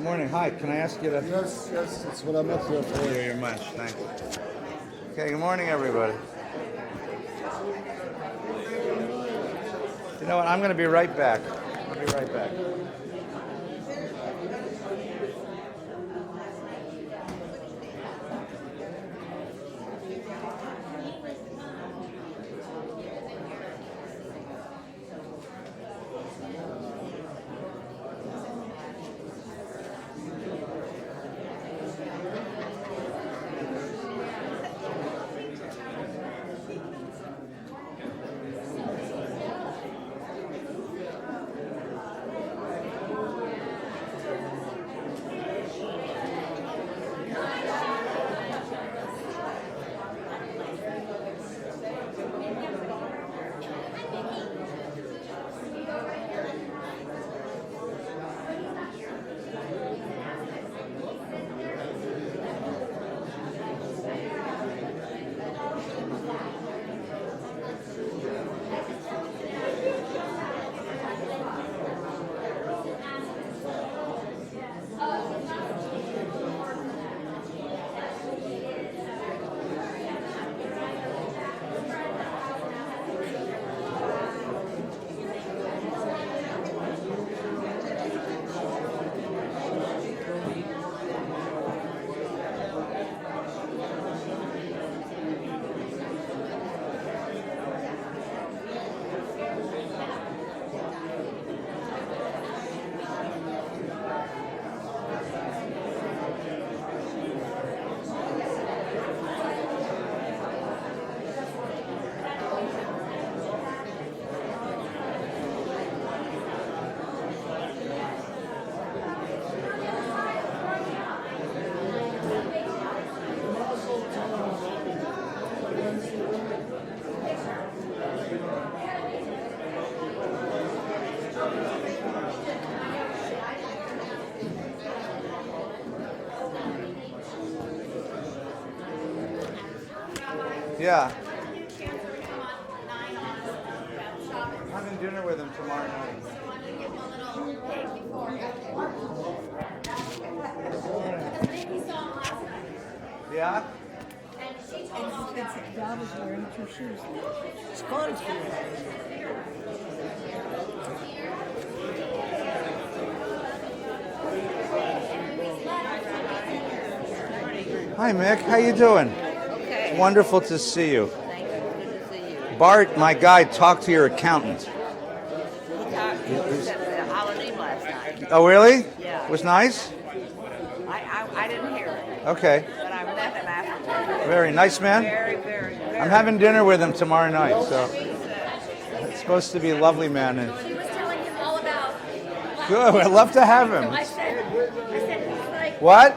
Good morning. Hi. Can I ask you to... Yes, that's what I'm up here for. Here, your lunch. Thanks. Okay, good morning, everybody. You know what? I'm going to be right back. I'll be right back. Yeah. I'm having dinner with him tomorrow night. Yeah? Dad was wearing 2 shoes. It's cottage for you. Hi, Mick. How you doing? Okay. Wonderful to see you. Thank you. Good to see you. Bart, my guy, talked to your accountant. He was at the holiday last night. Oh, really? Yeah. Was nice? I didn't hear it, Okay. but I met him afterwards. Very nice man. Very. I'm having dinner with him tomorrow night, so it's supposed to be a lovely man. And He was telling him all about. good. I'd love to have him. I said he's like. What?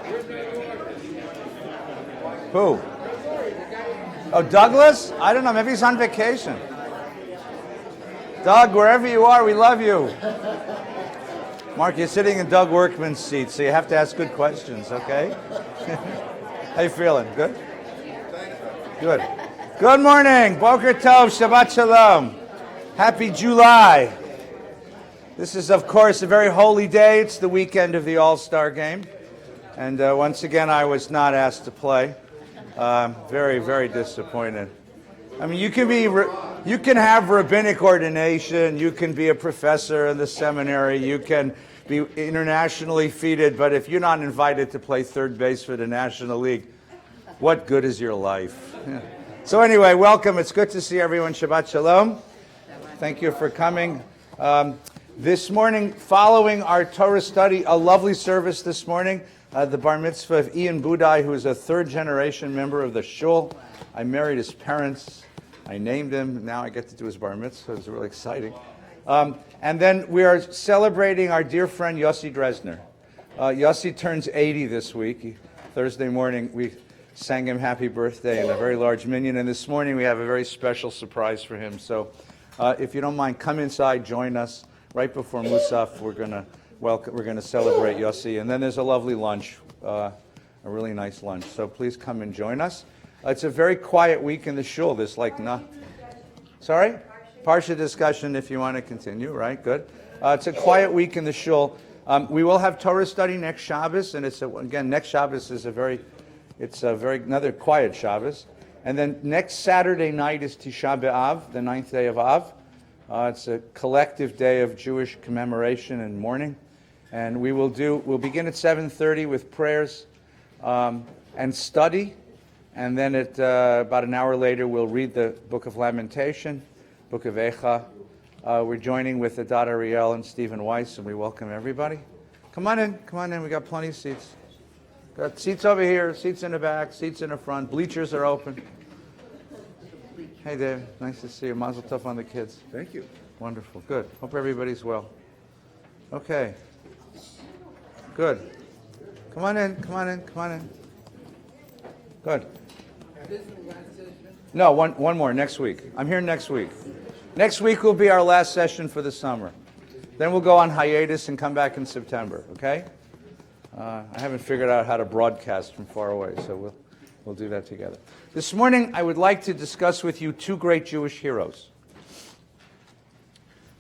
Who? Oh, Douglas? I don't know. Maybe he's on vacation. Doug, wherever you are, we love you. Mark, you're sitting in Doug Workman's seat, so you have to ask good questions, okay? How you feeling? Good? Good. Good morning. Boker Tov, Shabbat Shalom. Happy July. This is, of course, a very holy day. It's the weekend of the All-Star Game. And once again, I was not asked to play. Very, very disappointed. I mean, you can have rabbinic ordination, you can be a professor in the seminary, you can be internationally feted, but if you're not invited to play third base for the National League, what good is your life? Yeah. So anyway, welcome. It's good to see everyone. Shabbat Shalom. Thank you for coming. This morning, following our Torah study, a lovely service this morning, the bar mitzvah of Ian Budai, who is a third-generation member of the shul. I married his parents. I named him. Now I get to do his bar mitzvah. It's really exciting. And then we are celebrating our dear friend Yossi Dresner. Yossi turns 80 this week. Thursday morning, we sang him happy birthday in a very large minyan. And this morning, we have a very special surprise for him. So if you don't mind, come inside, join us. Right before Musaf, we're going to celebrate Yossi. And then there's a lovely lunch, a really nice lunch. So please come and join us. It's a very quiet week in the shul. There's like not... Sorry? Parsha discussion if you want to continue, right? Good. It's a quiet week in the shul. We will have Torah study next Shabbos, and again, next Shabbos is another quiet Shabbos. And then next Saturday night is Tisha B'Av, the 9th day of Av. It's a collective day of Jewish commemoration and mourning. And we'll begin at 7:30 with prayers and study. And then at about an hour later, we'll read the Book of Lamentation, Book of Eicha. We're joining with Adad Ariel and Stephen Weiss, and we welcome everybody. Come on in. We got plenty of seats. Got seats over here, seats in the back, seats in the front. Bleachers are open. Hey, Dave. Nice to see you. Mazel tov on the kids. Thank you. Wonderful. Good. Hope everybody's well. Okay. Good. Come on in. Good. No, one more next week. I'm here next week. Next week will be our last session for the summer. Then we'll go on hiatus and come back in September, okay? I haven't figured out how to broadcast from far away, so we'll do that together. This morning, I would like to discuss with you two great Jewish heroes.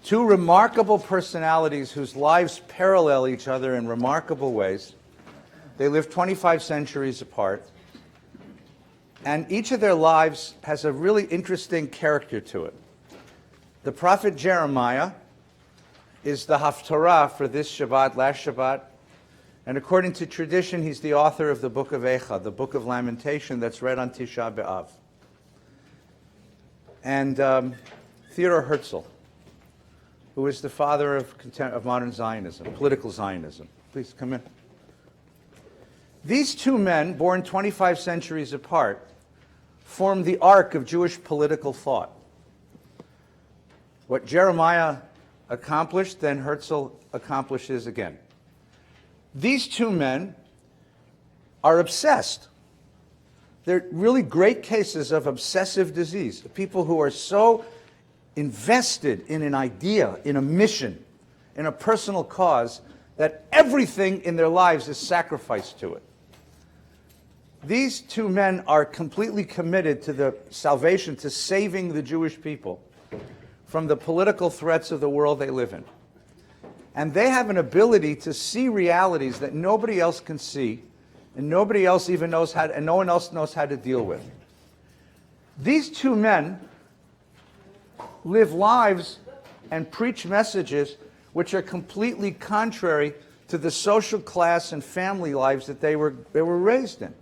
Two remarkable personalities whose lives parallel each other in remarkable ways. They lived 25 centuries apart. And each of their lives has a really interesting character to it. The prophet Jeremiah is the Haftorah for this Shabbat, last Shabbat. And according to tradition, he's the author of the Book of Eicha, the Book of Lamentation that's read on Tisha B'Av. And Theodor Herzl, who is the father of modern Zionism, political Zionism. Please come in. These two men, born 25 centuries apart, form the arc of Jewish political thought. What Jeremiah accomplished, then Herzl accomplishes again. These two men are obsessed. They're really great cases of obsessive disease. People who are so invested in an idea, in a mission, in a personal cause, that everything in their lives is sacrificed to it. These two men are completely committed to the salvation, to saving the Jewish people from the political threats of the world they live in. And they have an ability to see realities that nobody else can see, and nobody else even knows how to, and no one else knows how to deal with. These two men live lives and preach messages which are completely contrary to the social class and family lives that they were raised in.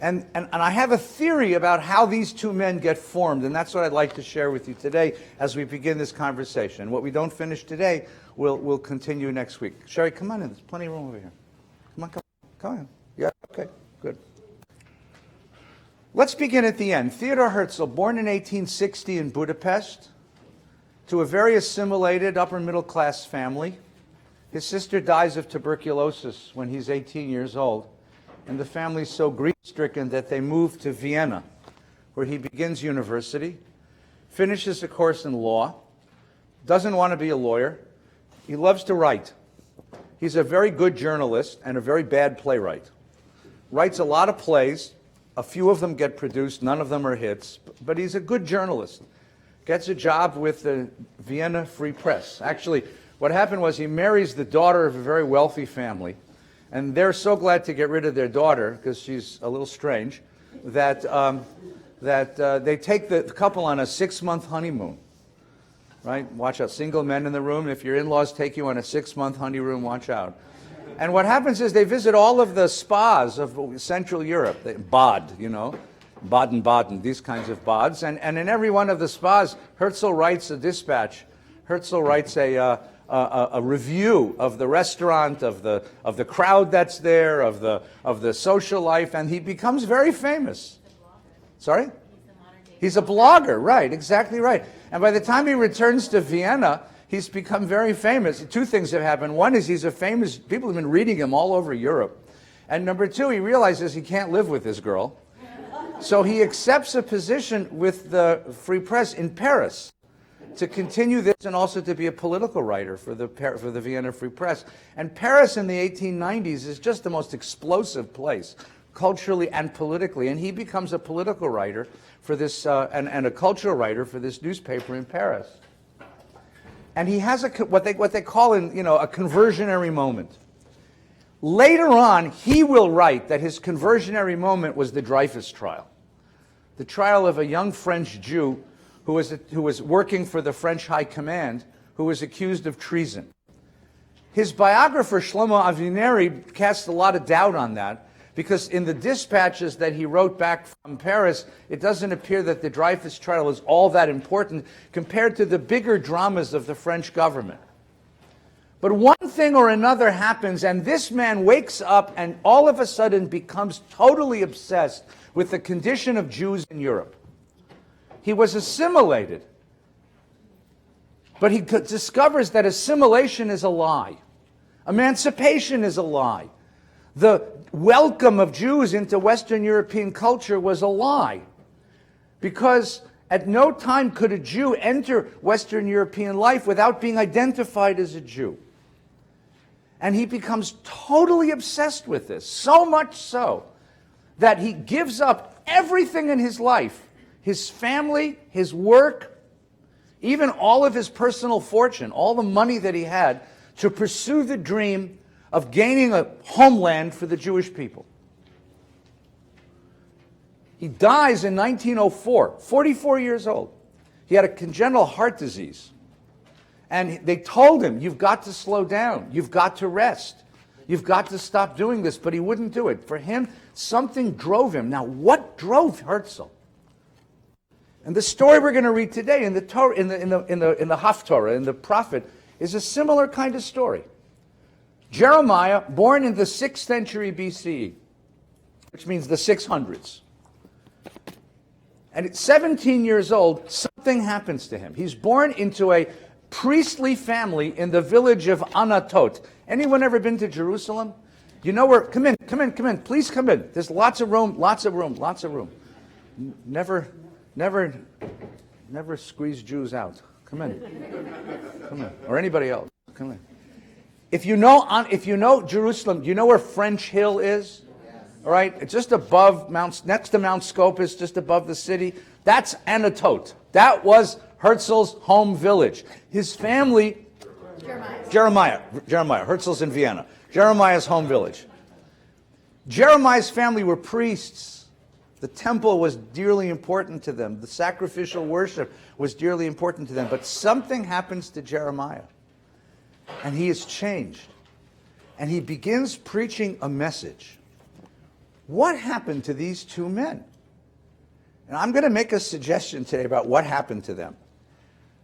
And I have a theory about how these two men get formed, and that's what I'd like to share with you today as we begin this conversation. What we don't finish today, we'll continue next week. Sherry, come on in. There's plenty of room over here. Come on. Yeah, okay, good. Let's begin at the end. Theodor Herzl, born in 1860 in Budapest, to a very assimilated upper-middle-class family. His sister dies of tuberculosis when he's 18 years old. And the family's so grief-stricken that they move to Vienna, where he begins university, finishes a course in law, doesn't want to be a lawyer. He loves to write. He's a very good journalist and a very bad playwright. Writes a lot of plays. A few of them get produced. None of them are hits. But he's a good journalist. Gets a job with the Vienna Free Press. Actually, what happened was he marries the daughter of a very wealthy family. And they're so glad to get rid of their daughter, because she's a little strange, that they take the couple on a 6-month honeymoon. Right? Watch out. Single men in the room. If your in-laws take you on a 6-month honeymoon, watch out. And what happens is they visit all of the spas of Central Europe. Bad, Baden-Baden, these kinds of bads. And in every one of the spas, Herzl writes a dispatch. Herzl writes a review of the restaurant, of the crowd that's there, of the social life, and he becomes very famous. Sorry? He's a blogger, right, exactly right. And by the time he returns to Vienna, he's become very famous. Two things have happened. One is he's a famous, people have been reading him all over Europe. And number two, he realizes he can't live with this girl. So he accepts a position with the Free Press in Paris to continue this and also to be a political writer for the Vienna Free Press. And Paris in the 1890s is just the most explosive place, culturally and politically. And he becomes a political writer for this, and a cultural writer for this newspaper in Paris. and he has what they call a conversionary moment. Later on, he will write that his conversionary moment was the Dreyfus trial, the trial of a young French Jew who was working for the French High Command, who was accused of treason. His biographer, Shlomo Avineri, casts a lot of doubt on that, because in the dispatches that he wrote back from Paris, it doesn't appear that the Dreyfus trial is all that important compared to the bigger dramas of the French government. But one thing or another happens, and this man wakes up and all of a sudden becomes totally obsessed with the condition of Jews in Europe. He was assimilated, but he discovers that assimilation is a lie. Emancipation is a lie. The welcome of Jews into Western European culture was a lie, because at no time could a Jew enter Western European life without being identified as a Jew. And he becomes totally obsessed with this, so much so that he gives up everything in his life, his family, his work, even all of his personal fortune, all the money that he had, to pursue the dream of gaining a homeland for the Jewish people. He dies in 1904, 44 years old. He had a congenital heart disease. And they told him, you've got to slow down. You've got to rest. You've got to stop doing this. But he wouldn't do it. For him, something drove him. Now, what drove Herzl? And the story we're going to read today in the Torah, in the Haftorah, in the prophet, is a similar kind of story. Jeremiah, born in the 6th century BCE, which means the 600s. And at 17 years old, something happens to him. He's born into a priestly family in the village of Anatot. Anyone ever been to Jerusalem? You know where? Come in, please come in. There's lots of room. Never squeeze Jews out. Come in. Or anybody else. Come in. If you know Jerusalem, do you know where French Hill is? All right, it's just above next to Mount Scopus, just above the city. That's Anatot. That was Herzl's home village. His family, Jeremiah. Herzl's in Vienna. Jeremiah's home village. Jeremiah's family were priests. The temple was dearly important to them. The sacrificial worship was dearly important to them. But something happens to Jeremiah, and he is changed. And he begins preaching a message. What happened to these two men? And I'm going to make a suggestion today about what happened to them.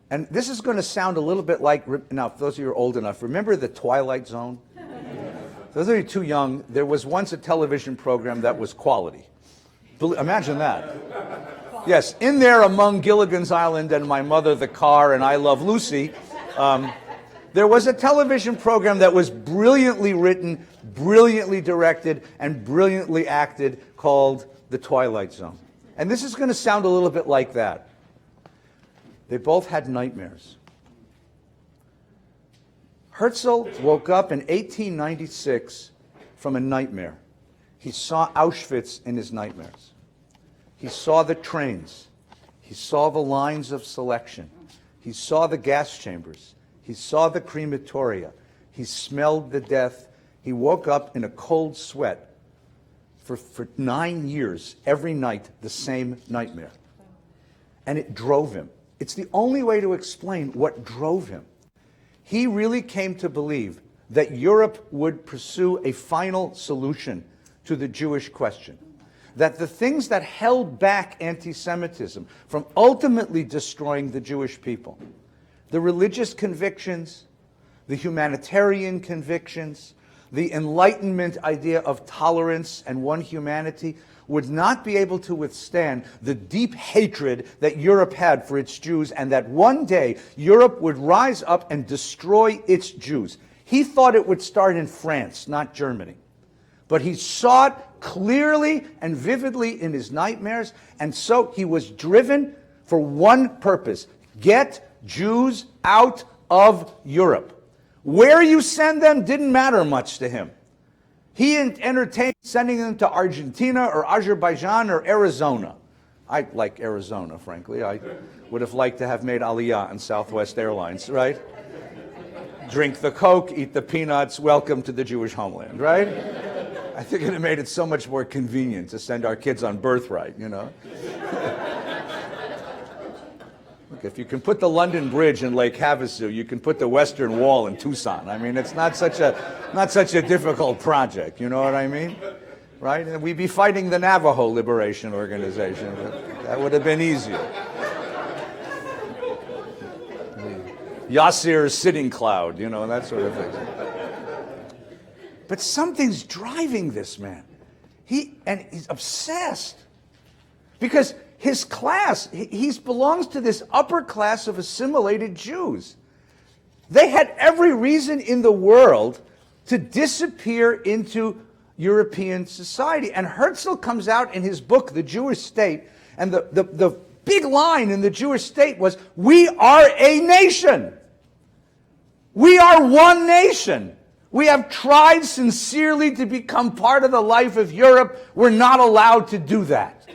And this is going to sound a little bit like, now, for those of you who are old enough, remember the Twilight Zone? Those of you too young, there was once a television program that was quality. Imagine that. Yes, in there among Gilligan's Island and My Mother the Car and I Love Lucy, there was a television program that was brilliantly written, brilliantly directed, and brilliantly acted called The Twilight Zone. And this is going to sound a little bit like that. They both had nightmares. Herzl woke up in 1896 from a nightmare. He saw Auschwitz in his nightmares. He saw the trains. He saw the lines of selection. He saw the gas chambers. He saw the crematoria. He smelled the death. He woke up in a cold sweat for 9 years, every night, the same nightmare. And it drove him. It's the only way to explain what drove him. He really came to believe that Europe would pursue a final solution to the Jewish question. That the things that held back anti-Semitism from ultimately destroying the Jewish people, the religious convictions, the humanitarian convictions, the Enlightenment idea of tolerance and one humanity, would not be able to withstand the deep hatred that Europe had for its Jews, and that one day Europe would rise up and destroy its Jews. He thought it would start in France, not Germany. But he saw it clearly and vividly in his nightmares, and so he was driven for one purpose: get Jews out of Europe. Where you send them didn't matter much to him. He entertained sending them to Argentina or Azerbaijan or Arizona. I like Arizona, frankly. I would have liked to have made Aliyah on Southwest Airlines, right? Drink the Coke, eat the peanuts, welcome to the Jewish homeland, right? I think it would have made it so much more convenient to send our kids on birthright, you know? Look, if you can put the London Bridge in Lake Havasu, you can put the Western Wall in Tucson. I mean, it's not such a difficult project, you know what I mean? Right? And we'd be fighting the Navajo Liberation Organization. That would have been easier. Yasir's sitting cloud, you know, that sort of thing. But something's driving this man. He's obsessed. Because his class, he belongs to this upper class of assimilated Jews. They had every reason in the world to disappear into European society. And Herzl comes out in his book, The Jewish State, and the big line in The Jewish State was, we are a nation. We are one nation. We have tried sincerely to become part of the life of Europe. We're not allowed to do that.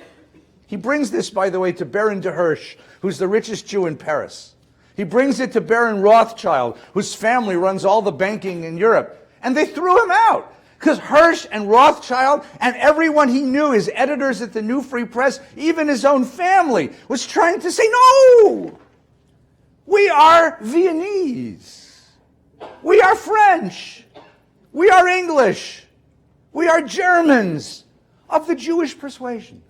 He brings this, by the way, to Baron de Hirsch, who's the richest Jew in Paris. He brings it to Baron Rothschild, whose family runs all the banking in Europe. And they threw him out. Because Hirsch and Rothschild and everyone he knew, his editors at the New Free Press, even his own family, was trying to say, no! We are Viennese. We are French. We are English. We are Germans of the Jewish persuasion.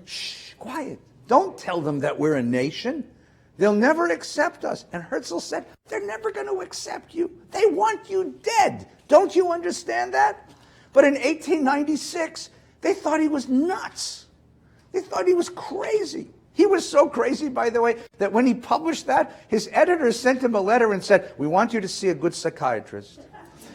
Shh, quiet. Don't tell them that we're a nation. They'll never accept us. And Herzl said, they're never going to accept you. They want you dead. Don't you understand that? But in 1896, they thought he was nuts. They thought he was crazy. He was so crazy, by the way, that when he published that, his editors sent him a letter and said, we want you to see a good psychiatrist.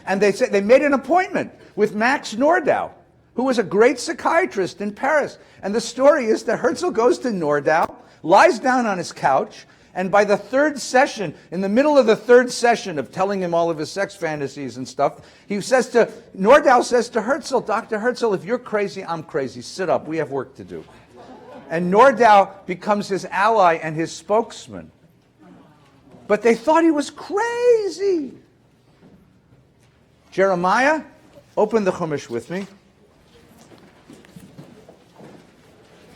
And they said they made an appointment with Max Nordau, who was a great psychiatrist in Paris. And the story is that Herzl goes to Nordau, lies down on his couch, and by the third session, in the middle of the third session of telling him all of his sex fantasies and stuff, Nordau says to Herzl, Dr. Herzl, if you're crazy, I'm crazy. Sit up. We have work to do. And Nordau becomes his ally and his spokesman. But they thought he was crazy. Jeremiah, open the Chumash with me.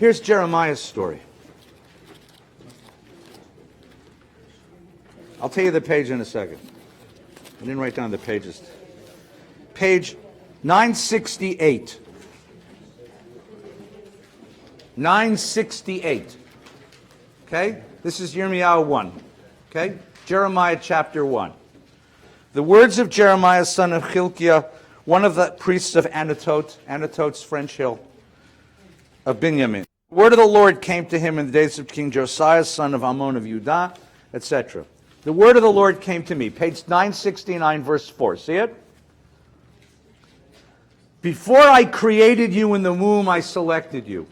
Here's Jeremiah's story. I'll tell you the page in a second. I didn't write down the pages. Page 968. 968. Okay? This is Yirmiyahu 1. Okay? Jeremiah chapter 1. The words of Jeremiah, son of Hilkiah, one of the priests of Anatot, Anatot's French hill, of Binyamin. The word of the Lord came to him in the days of King Josiah, son of Ammon of Judah, etc. The word of the Lord came to me. Page 969, verse 4. See it? Before I created you in the womb, I selected you.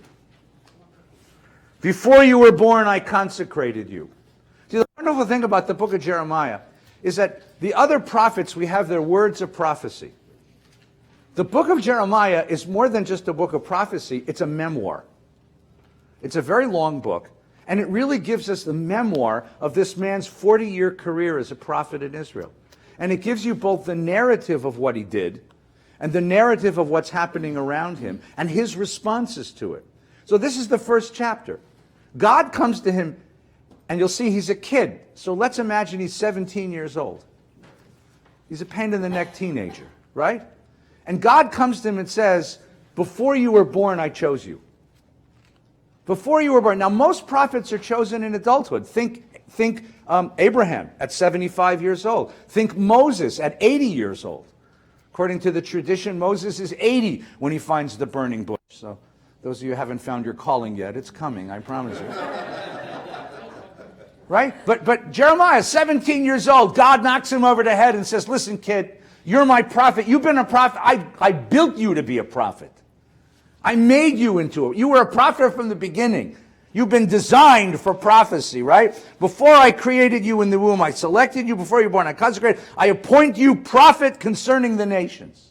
Before you were born, I consecrated you. See, the wonderful thing about the book of Jeremiah is that the other prophets, we have their words of prophecy. The book of Jeremiah is more than just a book of prophecy. It's a memoir. It's a very long book. And it really gives us the memoir of this man's 40-year career as a prophet in Israel. And it gives you both the narrative of what he did and the narrative of what's happening around him and his responses to it. So this is the first chapter. God comes to him, and you'll see he's a kid. So let's imagine he's 17 years old. He's a pain-in-the-neck teenager, right? And God comes to him and says, before you were born, I chose you. Before you were born. Now, most prophets are chosen in adulthood. Think Abraham at 75 years old. Think Moses at 80 years old. According to the tradition, Moses is 80 when he finds the burning bush. So those of you who haven't found your calling yet, it's coming, I promise you. Right? But Jeremiah, 17 years old, God knocks him over the head and says, listen, kid, you're my prophet. You've been a prophet. I built you to be a prophet. I made you into it. You were a prophet from the beginning. You've been designed for prophecy, right? Before I created you in the womb, I selected you. Before you were born, I consecrated. I appoint you prophet concerning the nations.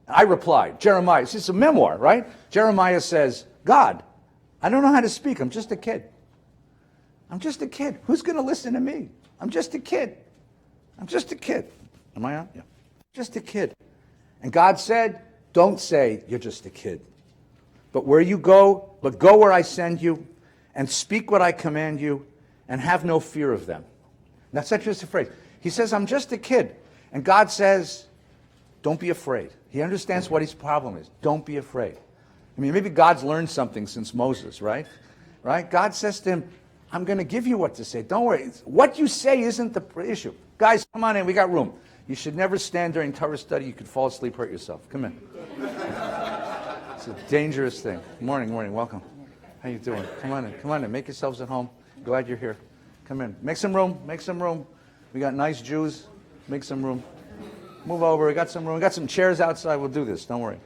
I replied, Jeremiah, it's a memoir, right? Jeremiah says, God, I don't know how to speak. I'm just a kid. I'm just a kid. Who's going to listen to me? I'm just a kid. I'm just a kid. Am I on? Yeah. Just a kid. And God said, don't say you're just a kid. But go where I send you, and speak what I command you, and have no fear of them. That's not just a phrase. He says, I'm just a kid. And God says, don't be afraid. He understands what his problem is. Don't be afraid. I mean, maybe God's learned something since Moses, right? Right? God says to him, I'm going to give you what to say. Don't worry. What you say isn't the issue. Guys, come on in. We got room. You should never stand during Torah study. You could fall asleep, hurt yourself. Come in. It's a dangerous thing. Morning. Welcome. How you doing? Come on in. Make yourselves at home. Glad you're here. Come in. Make some room. We got nice Jews. Make some room. Move over. We got some room. We got some chairs outside. We'll do this. Don't worry.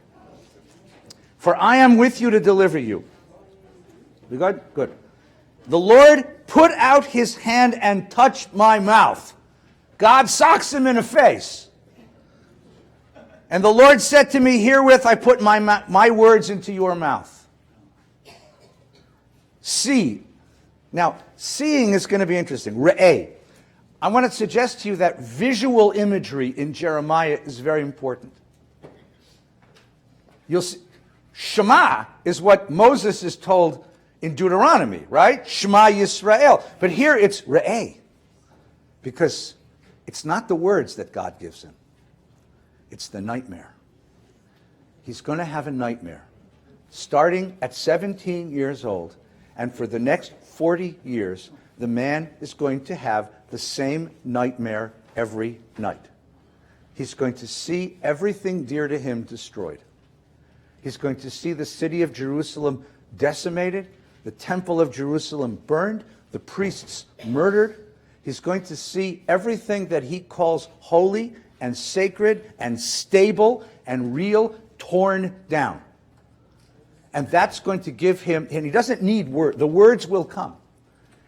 For I am with you to deliver you. We good? Good. The Lord put out his hand and touched my mouth. God socks him in the face. And the Lord said to me, herewith I put my words into your mouth. See. Now, seeing is going to be interesting. Re'eh. I want to suggest to you that visual imagery in Jeremiah is very important. You'll see, Shema is what Moses is told in Deuteronomy, right? Shema Yisrael. But here it's Re'eh. Because it's not the words that God gives him. It's the nightmare. He's going to have a nightmare. Starting at 17 years old. And for the next 40 years, the man is going to have the same nightmare every night. He's going to see everything dear to him destroyed. He's going to see the city of Jerusalem decimated, the temple of Jerusalem burned, the priests murdered. He's going to see everything that he calls holy and sacred and stable and real torn down. And that's going to give him, and he doesn't need words. The words will come.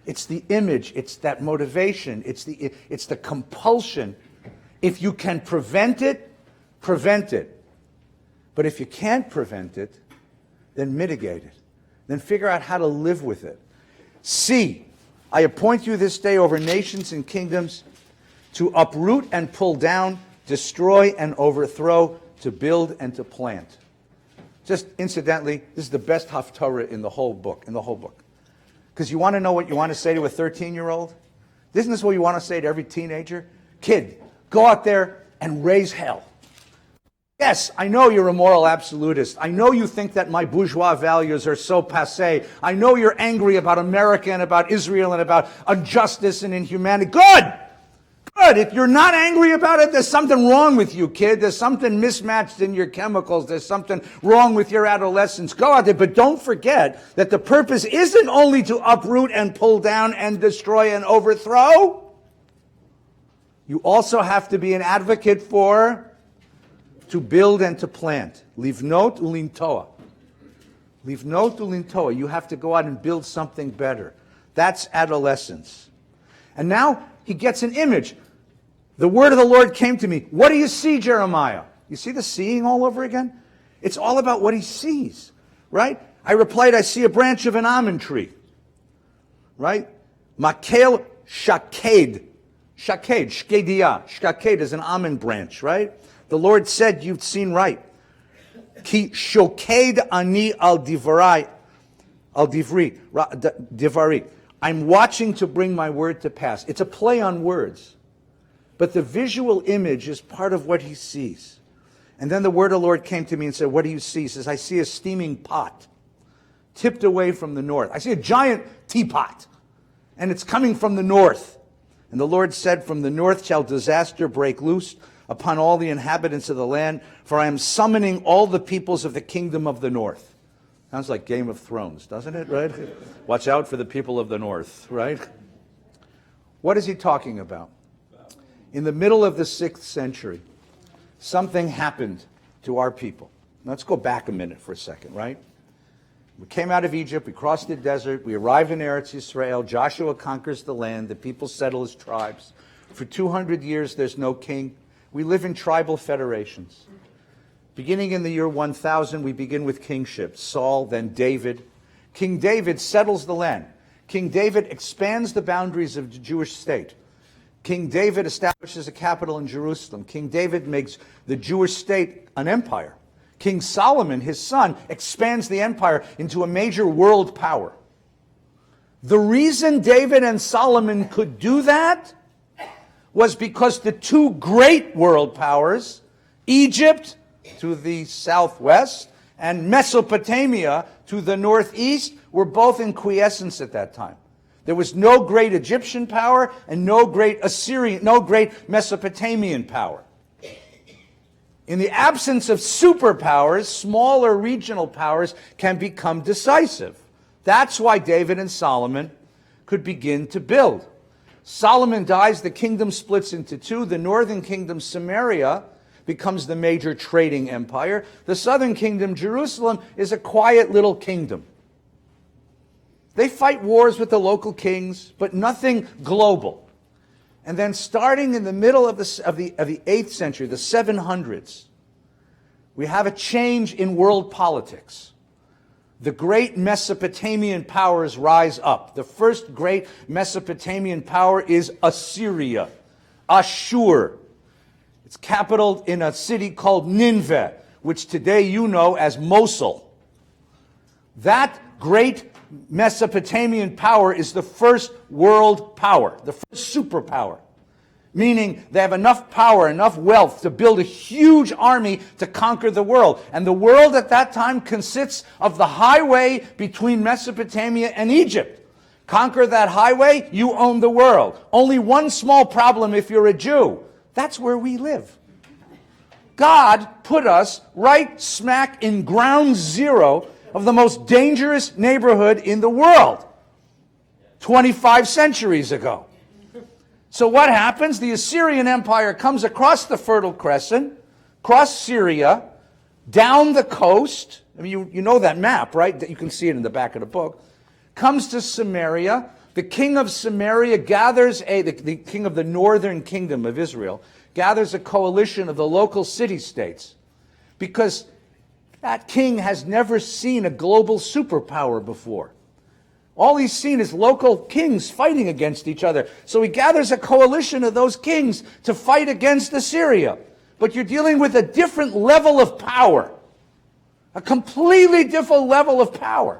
It's the image, it's that motivation, it's the compulsion. If you can prevent it, prevent it. But if you can't prevent it, then mitigate it. Then figure out how to live with it. See, I appoint you this day over nations and kingdoms to uproot and pull down, destroy and overthrow, to build and to plant. Just incidentally, this is the best haftarah in the whole book, Because you want to know what you want to say to a 13-year-old? Isn't this what you want to say to every teenager? Kid, go out there and raise hell. Yes, I know you're a moral absolutist. I know you think that my bourgeois values are so passé. I know you're angry about America and about Israel and about injustice and inhumanity. Good! Good. If you're not angry about it, there's something wrong with you, kid. There's something mismatched in your chemicals. There's something wrong with your adolescence. Go out there, but don't forget that the purpose isn't only to uproot and pull down and destroy and overthrow. You also have to be an advocate for to build and to plant. Livnot ulintoa. Livnot ulintoa. You have to go out and build something better. That's adolescence. And now he gets an image. The word of the Lord came to me. What do you see, Jeremiah? You see the seeing all over again? It's all about what he sees, right? I replied, I see a branch of an almond tree, right? Makel shaked. Shkediah. Shked is an almond branch, right? The Lord said, you've seen right. Ki shoked ani al divari. I'm watching to bring my word to pass. It's a play on words. But the visual image is part of what he sees. And then the word of the Lord came to me and said, what do you see? He says, I see a steaming pot tipped away from the north. I see a giant teapot, and it's coming from the north. And the Lord said, from the north shall disaster break loose upon all the inhabitants of the land, for I am summoning all the peoples of the kingdom of the north. Sounds like Game of Thrones, doesn't it, right? Watch out for the people of the north, right? What is he talking about? In the middle of the 6th century, something happened to our people. Let's go back a minute for a second, right? We came out of Egypt, we crossed the desert, we arrived in Eretz Yisrael, Joshua conquers the land, the people settle as tribes. For 200 years there's no king. We live in tribal federations. Beginning in the year 1000, we begin with kingship. Saul, then David. King David settles the land. King David expands the boundaries of the Jewish state. King David establishes a capital in Jerusalem. King David makes the Jewish state an empire. King Solomon, his son, expands the empire into a major world power. The reason David and Solomon could do that was because the two great world powers, Egypt to the southwest and Mesopotamia to the northeast, were both in quiescence at that time. There was no great Egyptian power and no great Mesopotamian power. In the absence of superpowers, smaller regional powers can become decisive. That's why David and Solomon could begin to build. Solomon dies, the kingdom splits into two. The northern kingdom, Samaria, becomes the major trading empire. The southern kingdom, Jerusalem, is a quiet little kingdom. They fight wars with the local kings, but nothing global. And then starting in the middle of the 8th century, the 700s, we have a change in world politics. The great Mesopotamian powers rise up. The first great Mesopotamian power is Assyria, Ashur. It's capital in a city called Nineveh, which today you know as Mosul. That great Mesopotamian power is the first world power, the first superpower, meaning they have enough power, enough wealth to build a huge army to conquer the world. And the world at that time consists of the highway between Mesopotamia and Egypt. Conquer that highway, you own the world. Only one small problem if you're a Jew. That's where we live. God put us right smack in ground zero of the most dangerous neighborhood in the world 25 centuries ago. So what happens? The Assyrian Empire comes across the Fertile Crescent, across Syria, down the coast. I mean, you know that map, right? You can see it in the back of the book. Comes to Samaria. The king of Samaria gathers the king of the northern kingdom of Israel, gathers a coalition of the local city-states because that king has never seen a global superpower before. All he's seen is local kings fighting against each other. So he gathers a coalition of those kings to fight against Assyria. But you're dealing with a different level of power. A completely different level of power.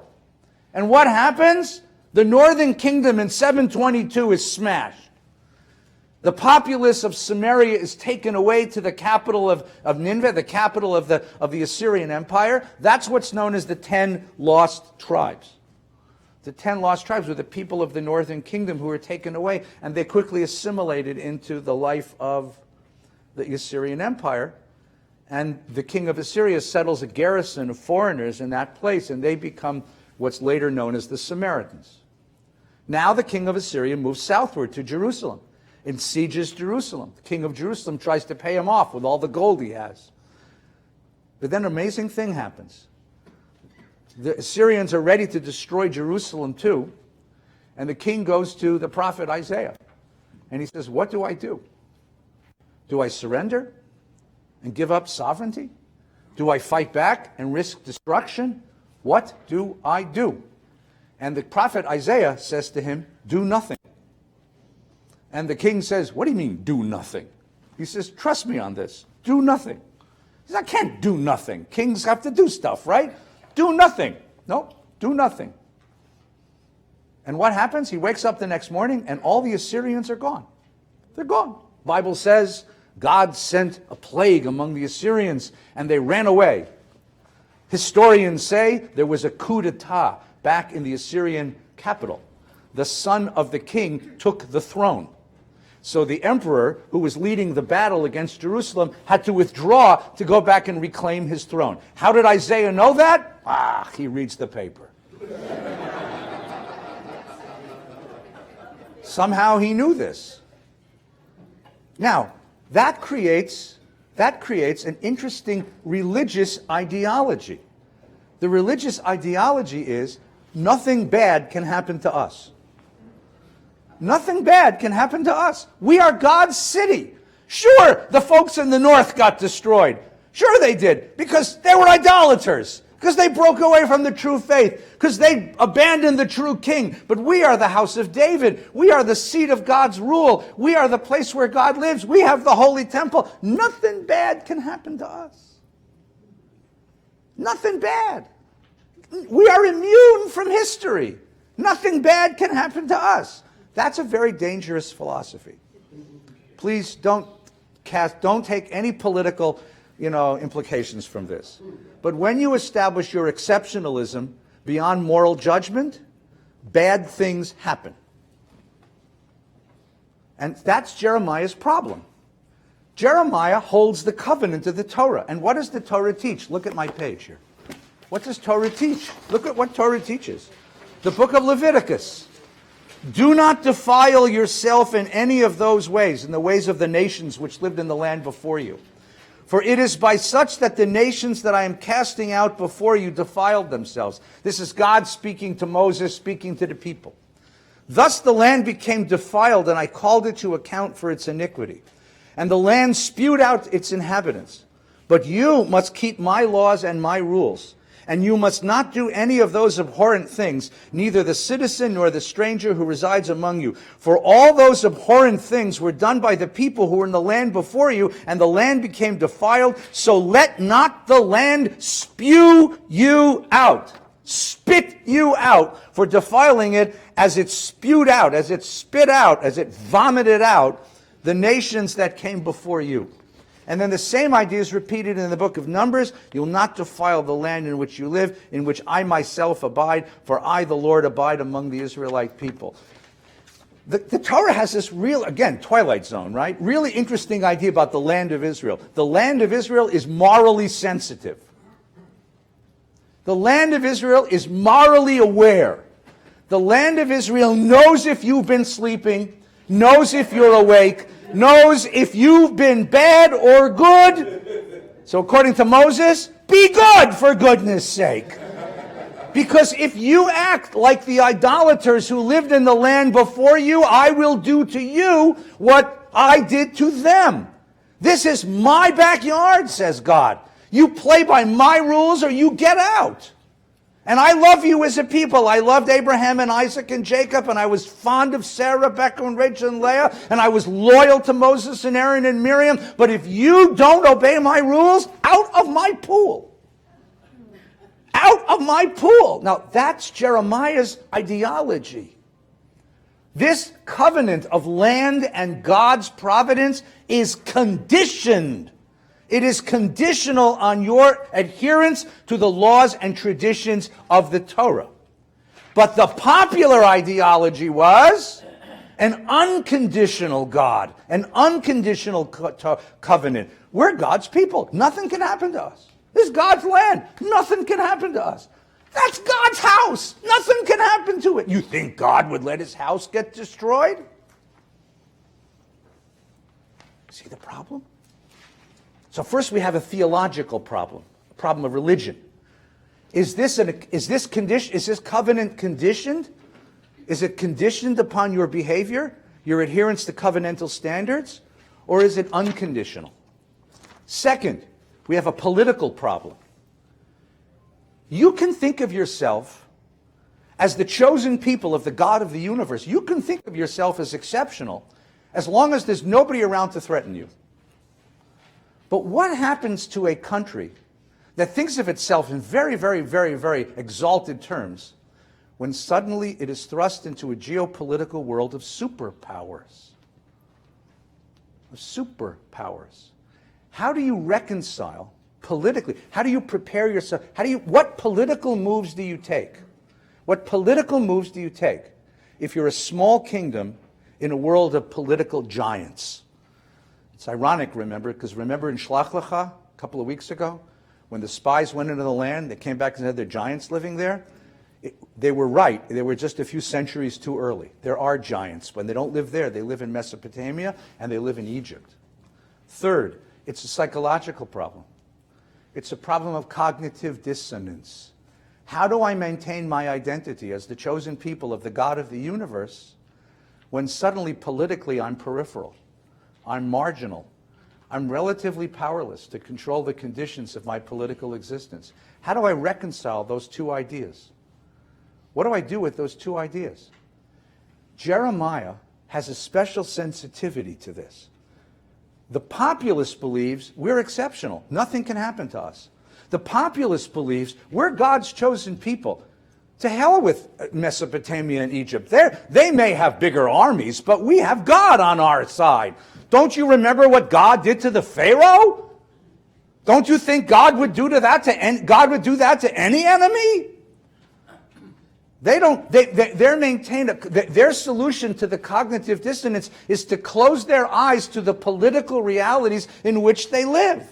And what happens? The northern kingdom in 722 is smashed. The populace of Samaria is taken away to the capital of Nineveh, the capital of the Assyrian Empire. That's what's known as the 10 lost tribes. The 10 lost tribes were the people of the northern kingdom who were taken away, and they quickly assimilated into the life of the Assyrian Empire. And the king of Assyria settles a garrison of foreigners in that place, and they become what's later known as the Samaritans. Now the king of Assyria moves southward to Jerusalem and sieges Jerusalem. The king of Jerusalem tries to pay him off with all the gold he has. But then an amazing thing happens. The Assyrians are ready to destroy Jerusalem too. And the king goes to the prophet Isaiah. And he says, what do I do? Do I surrender and give up sovereignty? Do I fight back and risk destruction? What do I do? And the prophet Isaiah says to him, do nothing. And the king says, what do you mean, do nothing? He says, trust me on this. Do nothing. He says, I can't do nothing. Kings have to do stuff, right? Do nothing. No, do nothing. And what happens? He wakes up the next morning and all the Assyrians are gone. They're gone. The Bible says God sent a plague among the Assyrians and they ran away. Historians say there was a coup d'etat back in the Assyrian capital. The son of the king took the throne. So the emperor, who was leading the battle against Jerusalem, had to withdraw to go back and reclaim his throne. How did Isaiah know that? He reads the paper. Somehow he knew this. Now, that creates an interesting religious ideology. The religious ideology is nothing bad can happen to us. Nothing bad can happen to us. We are God's city. Sure, the folks in the north got destroyed. Sure they did, because they were idolaters. Because they broke away from the true faith. Because they abandoned the true king. But we are the house of David. We are the seat of God's rule. We are the place where God lives. We have the holy temple. Nothing bad can happen to us. Nothing bad. We are immune from history. Nothing bad can happen to us. That's a very dangerous philosophy. Please don't take any political, implications from this. But when you establish your exceptionalism beyond moral judgment, bad things happen. And that's Jeremiah's problem. Jeremiah holds the covenant of the Torah. And what does the Torah teach? Look at my page here. What does Torah teach? Look at what Torah teaches. The book of Leviticus. Do not defile yourself in any of those ways, in the ways of the nations which lived in the land before you. For it is by such that the nations that I am casting out before you defiled themselves. This is God speaking to Moses, speaking to the people. Thus the land became defiled, and I called it to account for its iniquity. And the land spewed out its inhabitants. But you must keep my laws and my rules. And you must not do any of those abhorrent things, neither the citizen nor the stranger who resides among you. For all those abhorrent things were done by the people who were in the land before you, and the land became defiled. So let not the land spew you out, spit you out for defiling it, as it spewed out, as it spit out, as it vomited out the nations that came before you. And then the same idea is repeated in the book of Numbers. You'll not defile the land in which you live, in which I myself abide, for I, the Lord, abide among the Israelite people. The Torah has this real, again, Twilight Zone, right? Really interesting idea about the land of Israel. The land of Israel is morally sensitive. The land of Israel is morally aware. The land of Israel knows if you've been sleeping, knows if you're awake, knows if you've been bad or good. So according to Moses, be good for goodness sake. Because if you act like the idolaters who lived in the land before you, I will do to you what I did to them. This is my backyard, says God. You play by my rules or you get out. And I love you as a people. I loved Abraham and Isaac and Jacob, and I was fond of Sarah, Rebecca, and Rachel and Leah, and I was loyal to Moses and Aaron and Miriam. But if you don't obey my rules, out of my pool. Out of my pool. Now, that's Jeremiah's ideology. This covenant of land and God's providence is conditioned. It is conditional on your adherence to the laws and traditions of the Torah. But the popular ideology was an unconditional God, an unconditional covenant. We're God's people. Nothing can happen to us. This is God's land. Nothing can happen to us. That's God's house. Nothing can happen to it. You think God would let his house get destroyed? See the problem? So first we have a theological problem, a problem of religion. Is this covenant conditioned? Is it conditioned upon your behavior, your adherence to covenantal standards, or is it unconditional? Second, we have a political problem. You can think of yourself as the chosen people of the God of the universe. You can think of yourself as exceptional as long as there's nobody around to threaten you. But what happens to a country that thinks of itself in very, very, very, very exalted terms when suddenly it is thrust into a geopolitical world of superpowers? Of superpowers. How do you reconcile politically? How do you prepare yourself? What political moves do you take? What political moves do you take if you're a small kingdom in a world of political giants? It's ironic, because remember in Shlach Lecha, a couple of weeks ago, when the spies went into the land, they came back and said there are giants living there? They were right. They were just a few centuries too early. There are giants. When they don't live there, they live in Mesopotamia and they live in Egypt. Third, it's a psychological problem. It's a problem of cognitive dissonance. How do I maintain my identity as the chosen people of the God of the universe when suddenly politically I'm peripheral? I'm marginal. I'm relatively powerless to control the conditions of my political existence. How do I reconcile those two ideas? What do I do with those two ideas? Jeremiah has a special sensitivity to this. The populace believes we're exceptional. Nothing can happen to us. The populace believes we're God's chosen people. To hell with Mesopotamia and Egypt. They may have bigger armies, but we have God on our side. Don't you remember what God did to the Pharaoh? Don't you think God would do that to any enemy? Their solution to the cognitive dissonance is to close their eyes to the political realities in which they live.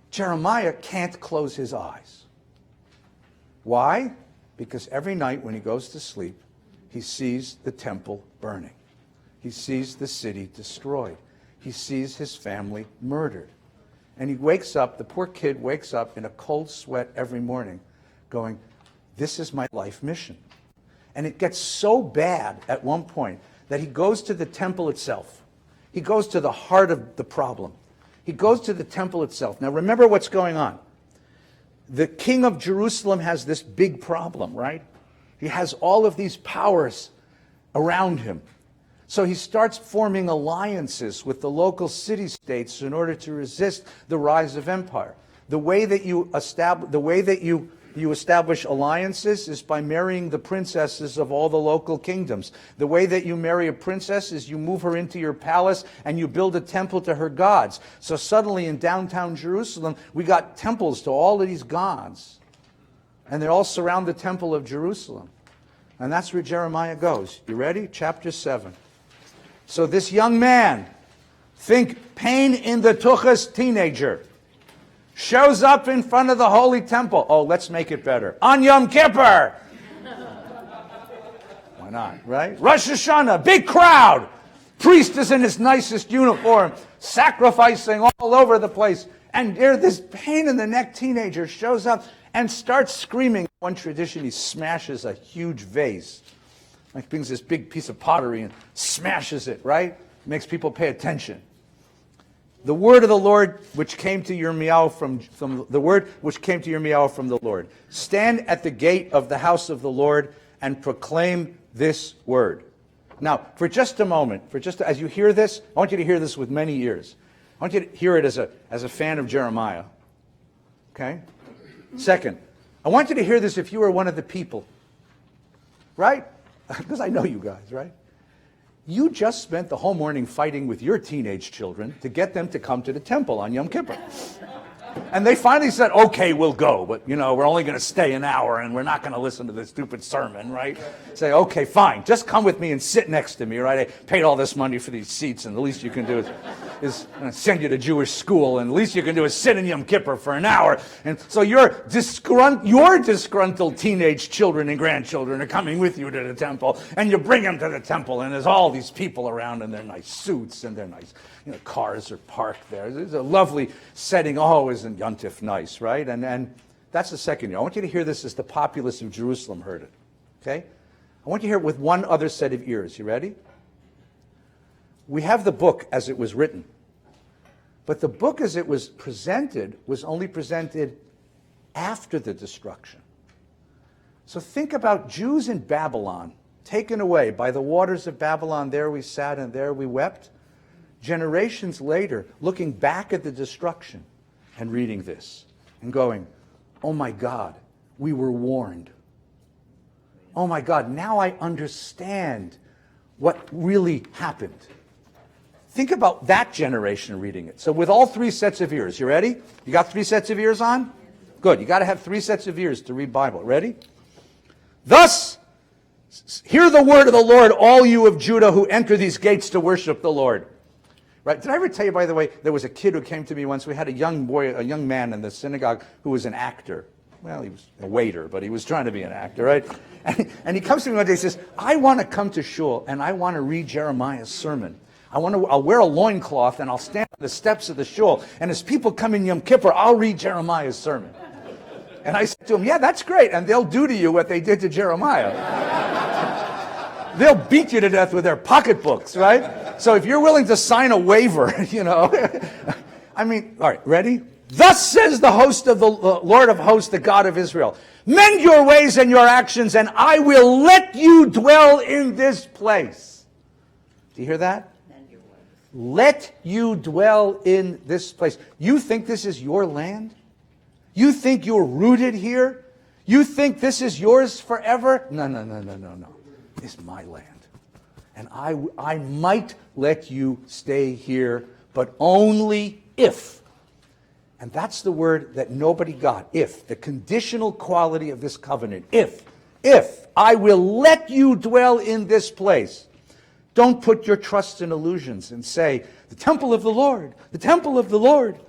Jeremiah can't close his eyes. Why? Because every night when he goes to sleep, he sees the temple burning. He sees the city destroyed. He sees his family murdered. And he wakes up, the poor kid wakes up in a cold sweat every morning going, this is my life mission. And it gets so bad at one point that he goes to the temple itself. He goes to the heart of the problem. He goes to the temple itself. Now remember what's going on. The king of Jerusalem has this big problem, right? He has all of these powers around him. So he starts forming alliances with the local city-states in order to resist the rise of empire. The way that you establish alliances is by marrying the princesses of all the local kingdoms. The way that you marry a princess is you move her into your palace and you build a temple to her gods. So suddenly in downtown Jerusalem, we got temples to all of these gods. And they all surround the temple of Jerusalem. And that's where Jeremiah goes. You ready? Chapter 7. So this young man, think pain in the tuchus teenager, shows up in front of the holy temple. Oh, let's make it better. On Yom Kippur. Why not, right? Rosh Hashanah, big crowd. Priest is in his nicest uniform, sacrificing all over the place. And there, this pain in the neck teenager shows up and starts screaming. One tradition, he smashes a huge vase. Like brings this big piece of pottery and smashes it, right? Makes people pay attention. The word of the Lord which came to Yirmiyahu from the Lord. Stand at the gate of the house of the Lord and proclaim this word. Now, for just a moment, as you hear this, I want you to hear this with many ears. I want you to hear it as a fan of Jeremiah. Okay? Second, I want you to hear this if you were one of the people. Right? Because I know you guys, right? You just spent the whole morning fighting with your teenage children to get them to come to the temple on Yom Kippur. And they finally said, okay, we'll go, but we're only going to stay an hour and we're not going to listen to this stupid sermon, right? Say, okay, fine, just come with me and sit next to me, right? I paid all this money for these seats and the least you can do is send you to Jewish school, and the least you can do is sit in Yom Kippur for an hour. And so your disgruntled teenage children and grandchildren are coming with you to the temple, and you bring them to the temple, and there's all these people around in their nice suits and their nice cars are parked there. It's a lovely setting. Oh, isn't Yontif nice, right? And that's the second year. I want you to hear this as the populace of Jerusalem heard it. Okay? I want you to hear it with one other set of ears. You ready? We have the book as it was written. But the book as it was presented was only presented after the destruction. So think about Jews in Babylon, taken away by the waters of Babylon. There we sat and there we wept. Generations later, looking back at the destruction and reading this and going, oh my God, we were warned. Oh my God, now I understand what really happened. Think about that generation reading it. So with all three sets of ears, you ready? You got three sets of ears on? Good, you got to have three sets of ears to read Bible. Ready? Thus, hear the word of the Lord, all you of Judah who enter these gates to worship the Lord. Right? Did I ever tell you, by the way, there was a kid who came to me once. We had a young man in the synagogue who was an actor. Well, he was a waiter, but he was trying to be an actor, right? And he comes to me one day and says, I want to come to shul and I want to read Jeremiah's sermon. I'll wear a loincloth and I'll stand on the steps of the shul. And as people come in Yom Kippur, I'll read Jeremiah's sermon. And I said to him, yeah, that's great. And they'll do to you what they did to Jeremiah. They'll beat you to death with their pocketbooks, right? So if you're willing to sign a waiver, I mean, all right, ready? Thus says the host of the Lord of hosts, the God of Israel. Mend your ways and your actions, and I will let you dwell in this place. Do you hear that? Let you dwell in this place. You think this is your land? You think you're rooted here? You think this is yours forever? No. It's my land. And I might let you stay here, but only if. And that's the word that nobody got. If. The conditional quality of this covenant. If I will let you dwell in this place. Don't put your trust in illusions and say, the temple of the Lord, the temple of the Lord,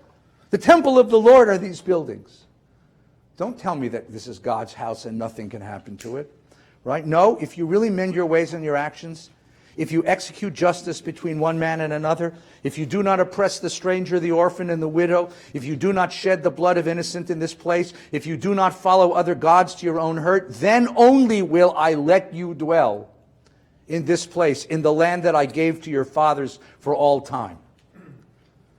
the temple of the Lord are these buildings. Don't tell me that this is God's house and nothing can happen to it. Right? No, if you really mend your ways and your actions, if you execute justice between one man and another, if you do not oppress the stranger, the orphan, and the widow, if you do not shed the blood of innocent in this place, if you do not follow other gods to your own hurt, then only will I let you dwell in this place, in the land that I gave to your fathers for all time.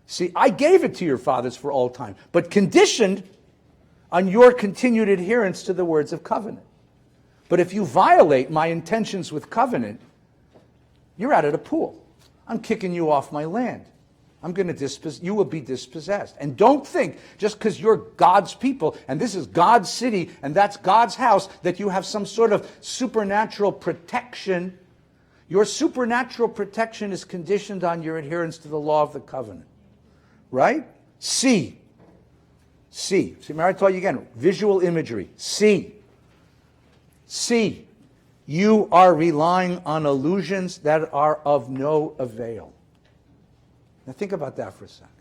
See, I gave it to your fathers for all time, but conditioned on your continued adherence to the words of covenant. But if you violate my intentions with covenant, you're out of the pool. I'm kicking you off my land. You will be dispossessed. And don't think, just because you're God's people, and this is God's city, and that's God's house, that you have some sort of supernatural protection. Your supernatural protection is conditioned on your adherence to the law of the covenant. Right? See. Remember I told you again, visual imagery. See. You are relying on illusions that are of no avail. Now think about that for a second.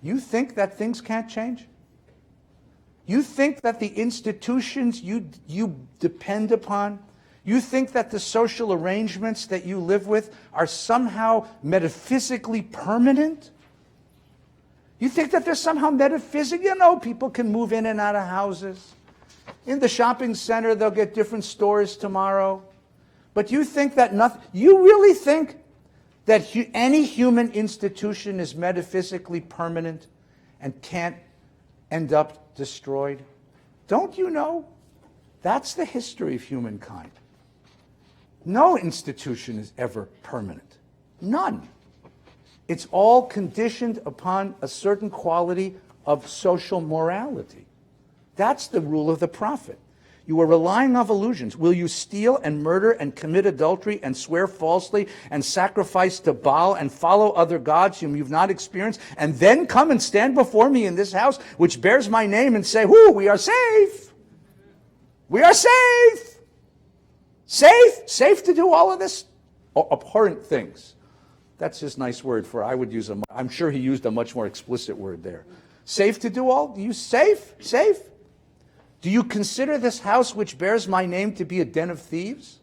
You think that things can't change? You think that the institutions you depend upon, you think that the social arrangements that you live with are somehow metaphysically permanent? You think that they're somehow metaphysical? People can move in and out of houses. In the shopping center, they'll get different stores tomorrow. But you think that you really think that any human institution is metaphysically permanent and can't end up destroyed? Don't you know? That's the history of humankind. No institution is ever permanent. None. It's all conditioned upon a certain quality of social morality. That's the rule of the prophet. You are relying on illusions. Will you steal and murder and commit adultery and swear falsely and sacrifice to Baal and follow other gods whom you've not experienced, and then come and stand before me in this house which bears my name and say, "Whoo, we are safe. We are safe." Safe to do all of this abhorrent things. That's his nice word for, I'm sure he used a much more explicit word there. Safe to do all? You safe? Do you consider this house which bears my name to be a den of thieves?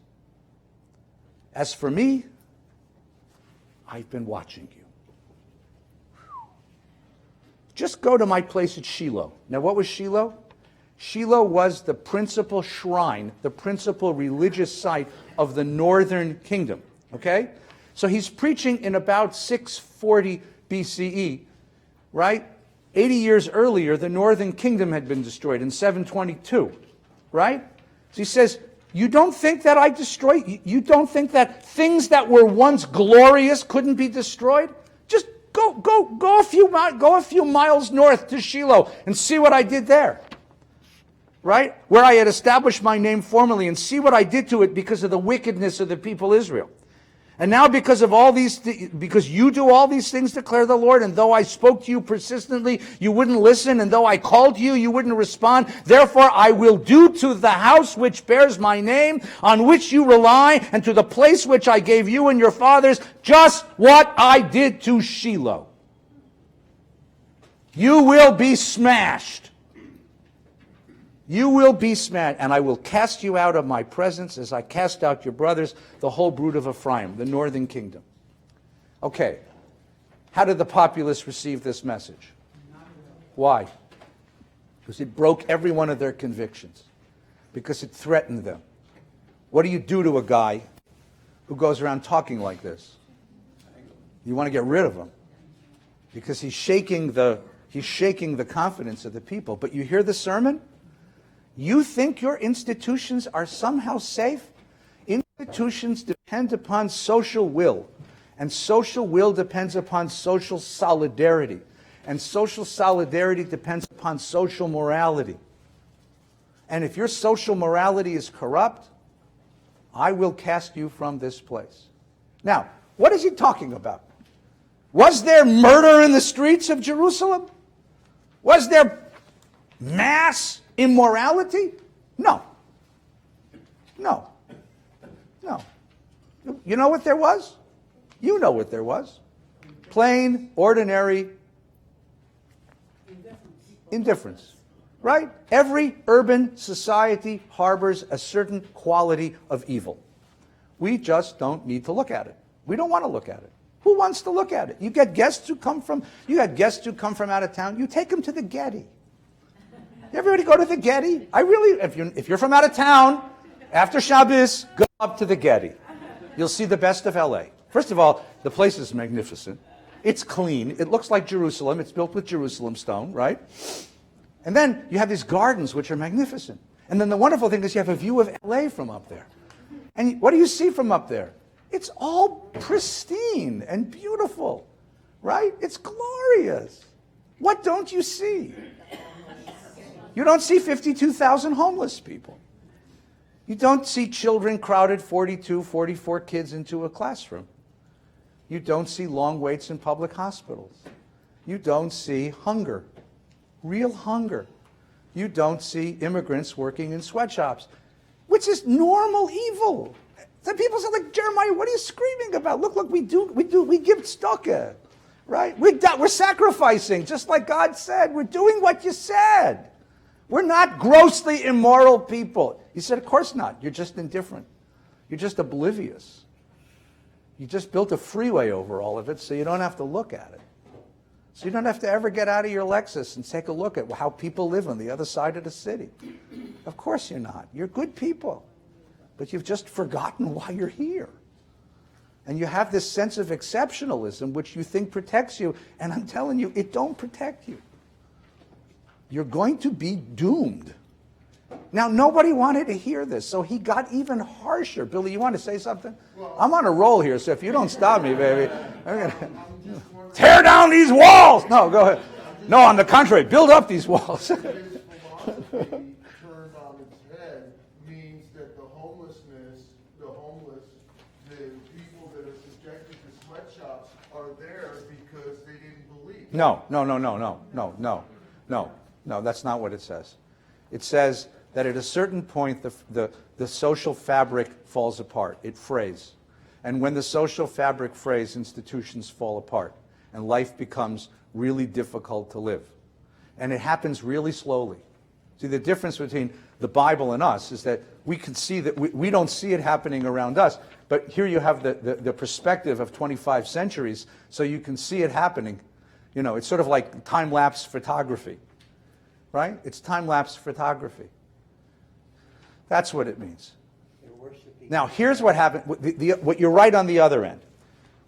As for me, I've been watching you. Just go to my place at Shiloh. Now, what was Shiloh? Shiloh was the principal shrine, the principal religious site of the northern kingdom. Okay? So he's preaching in about 640 BCE, right? 80 years earlier, the northern kingdom had been destroyed in 722, right? So he says, you don't think that I destroyed? You don't think that things that were once glorious couldn't be destroyed? Just go a few miles north to Shiloh and see what I did there, right? Where I had established my name formally, and see what I did to it because of the wickedness of the people Israel. And now because you do all these things, declare the Lord, and though I spoke to you persistently, you wouldn't listen, and though I called you, you wouldn't respond. Therefore I will do to the house which bears my name, on which you rely, and to the place which I gave you and your fathers, just what I did to Shiloh. You will be smashed. You will be smashed, and I will cast you out of my presence as I cast out your brothers, the whole brood of Ephraim, the northern kingdom. Okay, how did the populace receive this message? Why? Because it broke every one of their convictions. Because it threatened them. What do you do to a guy who goes around talking like this? You want to get rid of him because he's shaking the confidence of the people. But you hear the sermon? You think your institutions are somehow safe? Institutions depend upon social will, and social will depends upon social solidarity, and social solidarity depends upon social morality. And if your social morality is corrupt, I will cast you from this place. Now, what is he talking about? Was there murder in the streets of Jerusalem? Was there mass immorality? No. No. No. You know what there was? You know what there was. Plain, ordinary indifference. Right? Every urban society harbors a certain quality of evil. We just don't need to look at it. We don't want to look at it. Who wants to look at it? You got guests who come from out of town. You take them to the Getty. Everybody go to the Getty? If you're from out of town, after Shabbos, go up to the Getty. You'll see the best of LA. First of all, the place is magnificent. It's clean. It looks like Jerusalem. It's built with Jerusalem stone, right? And then you have these gardens, which are magnificent. And then the wonderful thing is you have a view of LA from up there. And what do you see from up there? It's all pristine and beautiful, right? It's glorious. What don't you see? You don't see 52,000 homeless people. You don't see children crowded 42, 44 kids into a classroom. You don't see long waits in public hospitals. You don't see hunger, real hunger. You don't see immigrants working in sweatshops, which is normal evil. Some people say, like, Jeremiah, what are you screaming about? Look, we give tzedakah, right? We're sacrificing, just like God said. We're doing what you said. We're not grossly immoral people. He said, of course not. You're just indifferent. You're just oblivious. You just built a freeway over all of it so you don't have to look at it. So you don't have to ever get out of your Lexus and take a look at how people live on the other side of the city. Of course you're not. You're good people. But you've just forgotten why you're here. And you have this sense of exceptionalism which you think protects you. And I'm telling you, it don't protect you. You're going to be doomed. Now, nobody wanted to hear this, so he got even harsher. Billy, you want to say something? I'm on a roll here, so if you don't stop me, baby, I'm going to tear down these walls. No, go ahead. No, on the contrary, build up these walls. Turned on its head means that the homeless, the people that are subjected to sweatshops are there because they didn't believe. No, that's not what it says. It says that at a certain point the social fabric falls apart. It frays. And when the social fabric frays, institutions fall apart. And life becomes really difficult to live. And it happens really slowly. See, the difference between the Bible and us is that we can see that we don't see it happening around us. But here you have the perspective of 25 centuries, so you can see it happening. You know, it's sort of like time-lapse photography. Right? It's time-lapse photography. That's what it means. Now, here's what happened. What you're right on the other end.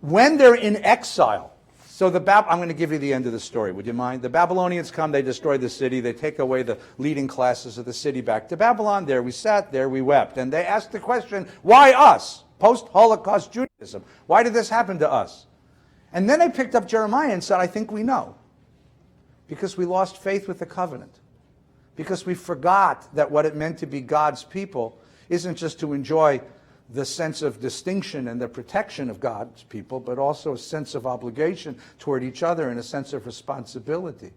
When they're in exile, so I'm going to give you the end of the story. Would you mind? The Babylonians come, they destroy the city, they take away the leading classes of the city back to Babylon. There we sat, there we wept. And they asked the question, why us? Post-Holocaust Judaism. Why did this happen to us? And then they picked up Jeremiah and said, I think we know. Because we lost faith with the covenant. Because we forgot that what it meant to be God's people isn't just to enjoy the sense of distinction and the protection of God's people, but also a sense of obligation toward each other and a sense of responsibility.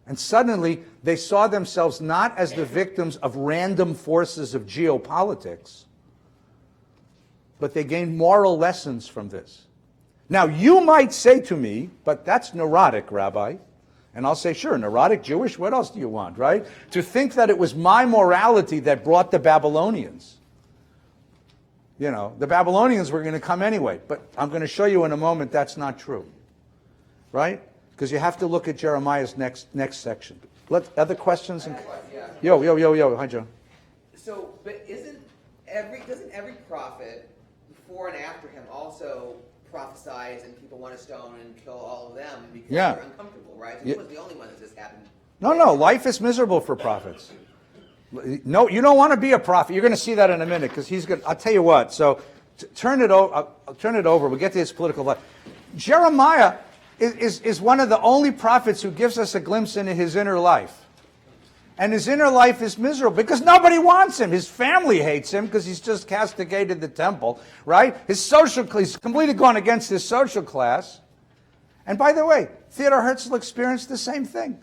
And suddenly, they saw themselves not as the victims of random forces of geopolitics, but they gained moral lessons from this. Now, you might say to me, but that's neurotic, Rabbi. And I'll say, sure, neurotic, Jewish, what else do you want, right? To think that it was my morality that brought the Babylonians. You know, the Babylonians were going to come anyway, but I'm going to show you in a moment that's not true, right? Because you have to look at Jeremiah's next section. Other questions? Yo. Hi, Joe. So, but doesn't every prophet before and after him also prophesies and people want to stone and kill all of them because Yeah. they're uncomfortable, right? So Yeah. he was the only one that this happened. No, life is miserable for prophets. No, you don't want to be a prophet. You're going to see that in a minute because he's going. I'll tell you what. So turn it over. I'll turn it over. We'll get to his political life. Jeremiah is one of the only prophets who gives us a glimpse into his inner life. And his inner life is miserable because nobody wants him. His family hates him because he's just castigated the temple, right? He's completely gone against his social class. And by the way, Theodor Herzl experienced the same thing,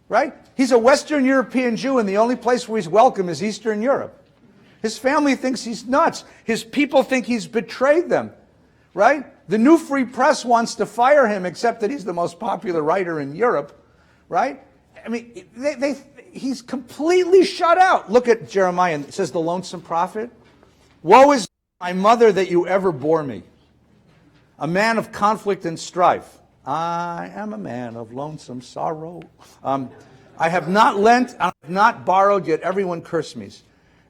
right? He's a Western European Jew, and the only place where he's welcome is Eastern Europe. His family thinks he's nuts. His people think he's betrayed them, right? The New Free Press wants to fire him, except that he's the most popular writer in Europe, right? I mean, he's completely shut out. Look at Jeremiah. It says, the lonesome prophet. Woe is my mother that you ever bore me, a man of conflict and strife. I am a man of lonesome sorrow. I have not lent, I have not borrowed, yet everyone cursed me.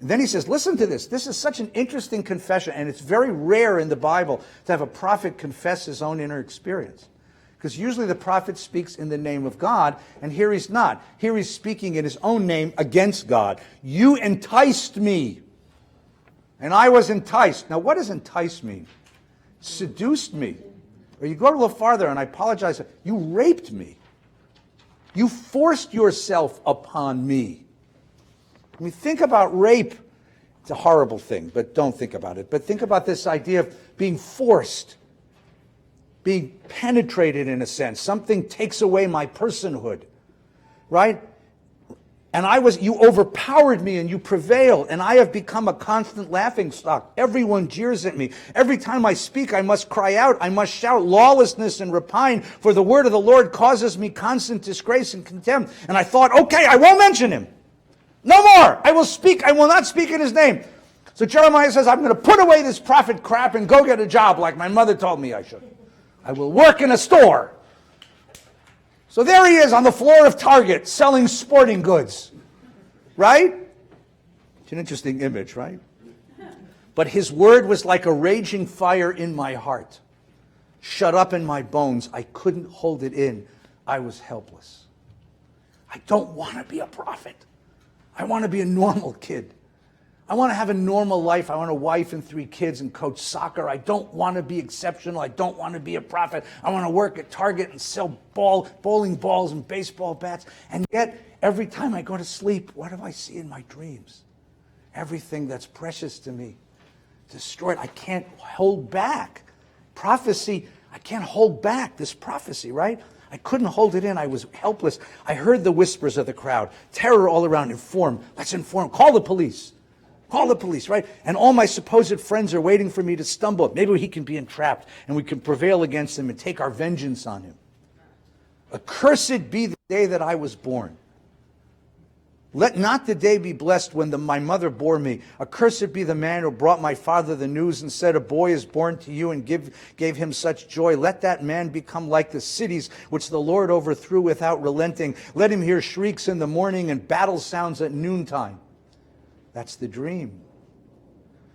And then he says, listen to this. This is such an interesting confession, and it's very rare in the Bible to have a prophet confess his own inner experience. Because usually the prophet speaks in the name of God, and here he's not. Here he's speaking in his own name against God. You enticed me, and I was enticed. Now, what does entice mean? Seduced me. Or you go a little farther, and I apologize, you raped me. You forced yourself upon me. When we think about rape, it's a horrible thing, but don't think about it. But think about this idea of being forced, being penetrated in a sense. Something takes away my personhood, right? And you overpowered me and you prevailed, and I have become a constant laughingstock. Everyone jeers at me. Every time I speak, I must cry out, I must shout lawlessness and repine, for the word of the Lord causes me constant disgrace and contempt. And I thought, okay, I won't mention him. No more. I will not speak in his name. So Jeremiah says, I'm going to put away this prophet crap and go get a job like my mother told me I should. I will work in a store. So there he is on the floor of Target selling sporting goods. Right? It's an interesting image, right? But his word was like a raging fire in my heart, shut up in my bones. I couldn't hold it in. I was helpless. I don't want to be a prophet. I want to be a normal kid. I want to have a normal life. I want a wife and 3 kids and coach soccer. I don't want to be exceptional. I don't want to be a prophet. I want to work at Target and sell bowling balls and baseball bats. And yet, every time I go to sleep, what do I see in my dreams? Everything that's precious to me, destroyed. I can't hold back. Prophecy, I can't hold back this prophecy, right? I couldn't hold it in. I was helpless. I heard the whispers of the crowd. Terror all around. Inform. Let's inform. Call the police. Call the police, right? And all my supposed friends are waiting for me to stumble. Maybe he can be entrapped and we can prevail against him and take our vengeance on him. Accursed be the day that I was born. Let not the day be blessed when my mother bore me. Accursed be the man who brought my father the news and said, a boy is born to you, and gave him such joy. Let that man become like the cities which the Lord overthrew without relenting. Let him hear shrieks in the morning and battle sounds at noontime. That's the dream.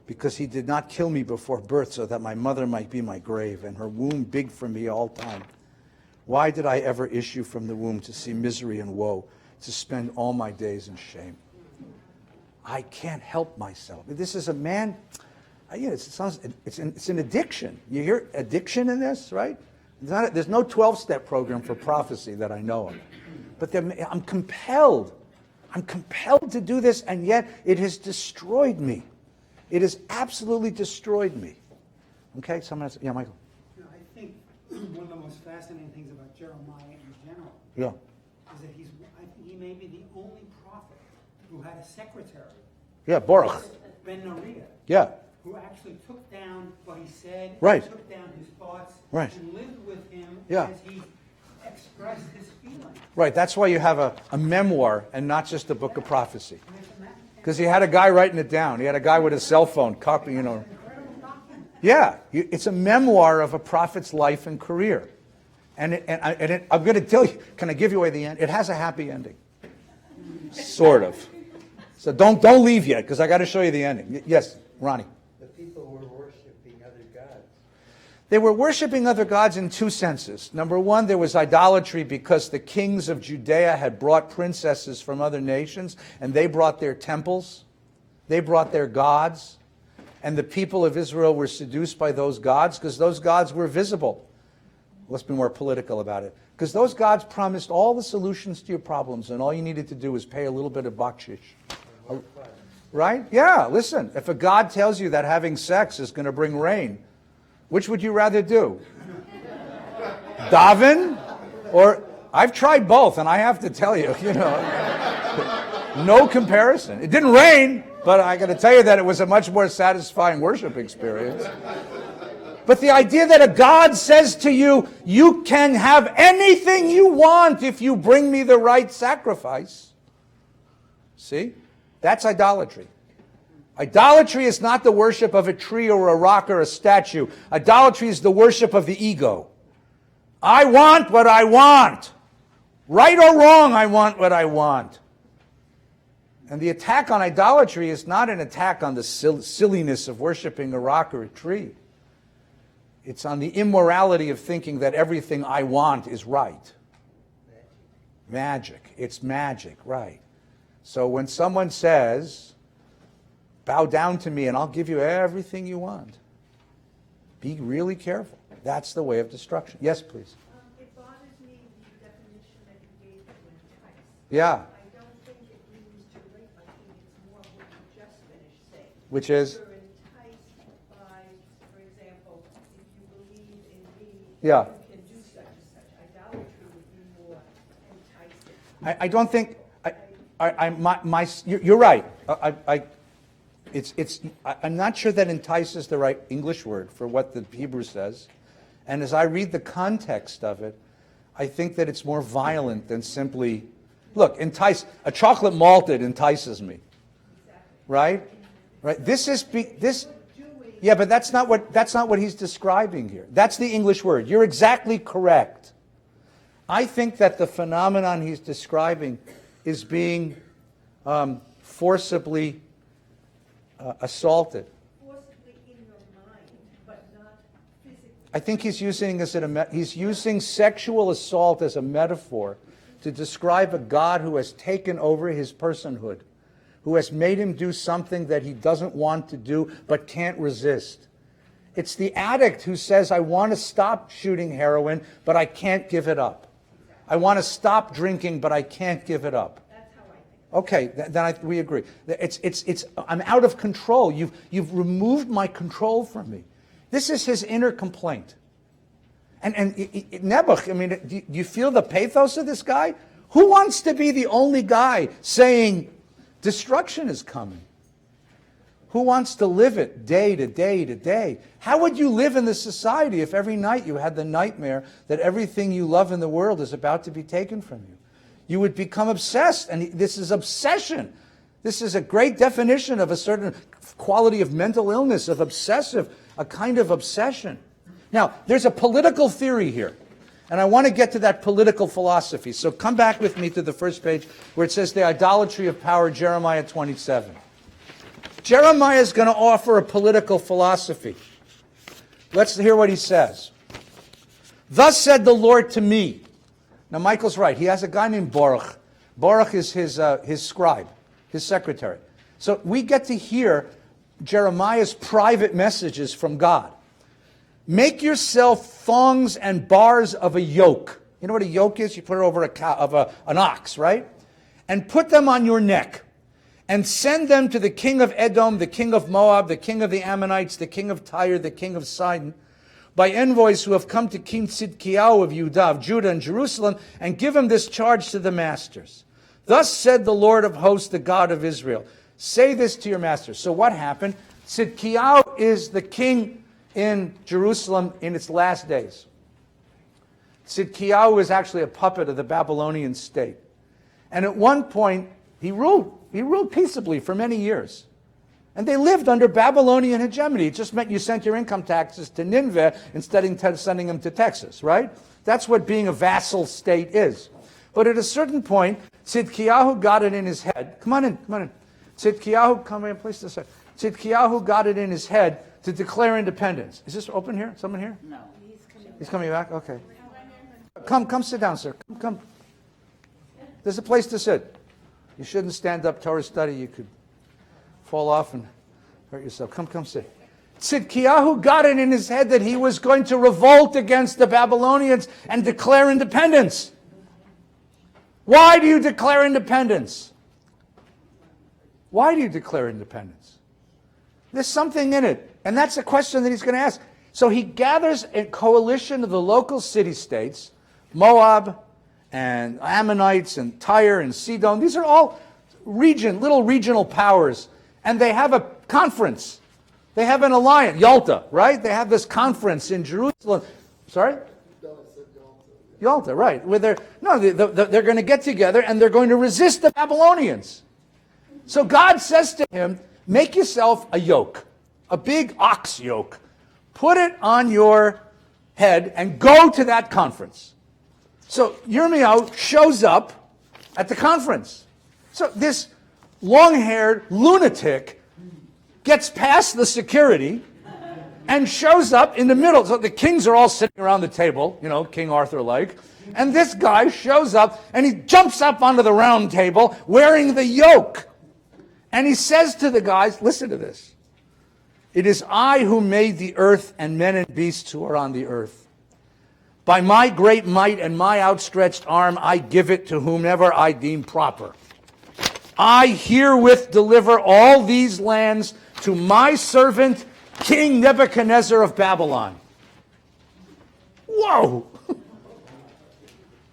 Because he did not kill me before birth, so that my mother might be my grave, and her womb big for me all time. Why did I ever issue from the womb to see misery and woe, to spend all my days in shame? I can't help myself. This is a man, it's an addiction. You hear addiction in this, right? There's no 12-step program for prophecy that I know of. But I'm compelled to do this, and yet it has destroyed me. It has absolutely destroyed me. Okay, someone else? Yeah, Michael. I think one of the most fascinating things about Jeremiah in general is that he may be the only prophet who had a secretary. Yeah, Baruch. Ben Nariah. Yeah. Who actually took down what he said, right. Took down his thoughts, right. And lived with him yeah. as he expressed his feelings. Right, that's why you have a memoir and not just a book of prophecy. Because he had a guy writing it down. He had a guy with a cell phone copying, Yeah, it's a memoir of a prophet's life and career. And I'm going to tell you, can I give you away the end? It has a happy ending. Sort of. So don't leave yet, because I got to show you the ending. Yes, Ronnie. The people were worshiping other gods. They were worshiping other gods in two senses. Number one, there was idolatry because the kings of Judea had brought princesses from other nations, and they brought their temples, they brought their gods, and the people of Israel were seduced by those gods because those gods were visible. Let's be more political about it. Because those gods promised all the solutions to your problems, and all you needed to do was pay a little bit of bakshish. Right? Yeah, listen, if a god tells you that having sex is going to bring rain, which would you rather do? Daven? Or, I've tried both, and I have to tell you, no comparison. It didn't rain, but I got to tell you that it was a much more satisfying worship experience. But the idea that a God says to you, you can have anything you want if you bring me the right sacrifice. See? That's idolatry. Idolatry is not the worship of a tree or a rock or a statue. Idolatry is the worship of the ego. I want what I want. Right or wrong, I want what I want. And the attack on idolatry is not an attack on the silliness of worshiping a rock or a tree. It's on the immorality of thinking that everything I want is right. Magic. It's magic, right. So when someone says, bow down to me and I'll give you everything you want, be really careful. That's the way of destruction. Yes, please. It bothers me the definition that you gave to entice. Yeah. I don't think it means to rape. I think it's more what you just finished saying. Which is? You're enticed by, for example, if you believe in me, Yeah. you can do such and such. Idolatry would be more enticing. I don't think you're right. I'm not sure that entice is the right English word for what the Hebrew says. And as I read the context of it, I think that it's more violent than simply, look, entice. A chocolate malted entices me, right? Right. Yeah, but that's not what he's describing here. That's the English word. You're exactly correct. I think that the phenomenon he's describing is being forcibly assaulted. Forcibly in your mind, but not physically. I think he's using sexual assault as a metaphor to describe a God who has taken over his personhood, who has made him do something that he doesn't want to do but can't resist. It's the addict who says, I want to stop shooting heroin, but I can't give it up. I want to stop drinking, but I can't give it up. That's how I think. Okay, then we agree. I'm out of control. You've removed my control from me. This is his inner complaint. And Nebuch, I mean, do you feel the pathos of this guy? Who wants to be the only guy saying destruction is coming? Who wants to live it day to day to day? How would you live in this society if every night you had the nightmare that everything you love in the world is about to be taken from you? You would become obsessed, and this is obsession. This is a great definition of a certain quality of mental illness, of obsessive, a kind of obsession. Now, there's a political theory here, and I want to get to that political philosophy. So come back with me to the first page where it says the idolatry of power, Jeremiah 27. Jeremiah is going to offer a political philosophy. Let's hear what he says. Thus said the Lord to me. Now, Michael's right. He has a guy named Baruch. Baruch is his scribe, his secretary. So we get to hear Jeremiah's private messages from God. Make yourself thongs and bars of a yoke. You know what a yoke is? You put it over an ox, right? And put them on your neck. And send them to the king of Edom, the king of Moab, the king of the Ammonites, the king of Tyre, the king of Sidon, by envoys who have come to King Tzidkiyahu of Judah and Jerusalem, and give him this charge to the masters. Thus said the Lord of hosts, the God of Israel. Say this to your masters. So what happened? Tzidkiyahu is the king in Jerusalem in its last days. Tzidkiyahu is actually a puppet of the Babylonian state. And at one point, he ruled peaceably for many years. And they lived under Babylonian hegemony. It just meant you sent your income taxes to Nineveh instead of sending them to Texas, right? That's what being a vassal state is. But at a certain point, Tzidkiyahu got it in his head. Come on in. Tzidkiyahu, come in, please. Tzidkiyahu got it in his head to declare independence. Is this open here? Someone here? No. He's coming back? Okay. Come sit down, sir. Come. There's a place to sit. You shouldn't stand up Torah study. You could fall off and hurt yourself. Come sit. Tzidkiyahu got it in his head that he was going to revolt against the Babylonians and declare independence. Why do you declare independence? Why do you declare independence? There's something in it. And that's a question that he's going to ask. So he gathers a coalition of the local city-states, Moab and Ammonites and Tyre and Sidon. These are all little regional powers. And they have a conference. They have an alliance, Yalta, right? They have this conference in Jerusalem. Sorry? Yalta, right. Where they're going to get together and they're going to resist the Babylonians. So God says to him, make yourself a yoke, a big ox yoke. Put it on your head and go to that conference. So Yirmiyahu shows up at the conference. So this long-haired lunatic gets past the security and shows up in the middle. So the kings are all sitting around the table, King Arthur-like. And this guy shows up and he jumps up onto the round table wearing the yoke. And he says to the guys, listen to this. It is I who made the earth and men and beasts who are on the earth. By my great might and my outstretched arm, I give it to whomever I deem proper. I herewith deliver all these lands to my servant, King Nebuchadnezzar of Babylon. Whoa!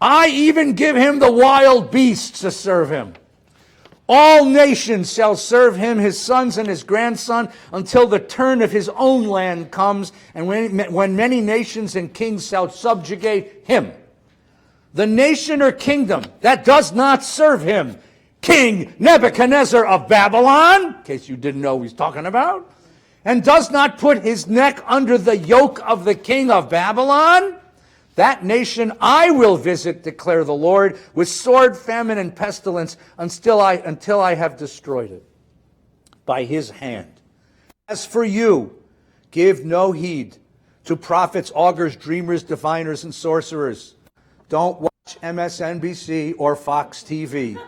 I even give him the wild beasts to serve him. All nations shall serve him, his sons and his grandson, until the turn of his own land comes, and when many nations and kings shall subjugate him. The nation or kingdom that does not serve him, King Nebuchadnezzar of Babylon, in case you didn't know who he's talking about, and does not put his neck under the yoke of the king of Babylon, that nation I will visit, declare the Lord, with sword, famine, and pestilence until I have destroyed it by his hand. As for you, give no heed to prophets, augurs, dreamers, diviners, and sorcerers. Don't watch MSNBC or Fox TV.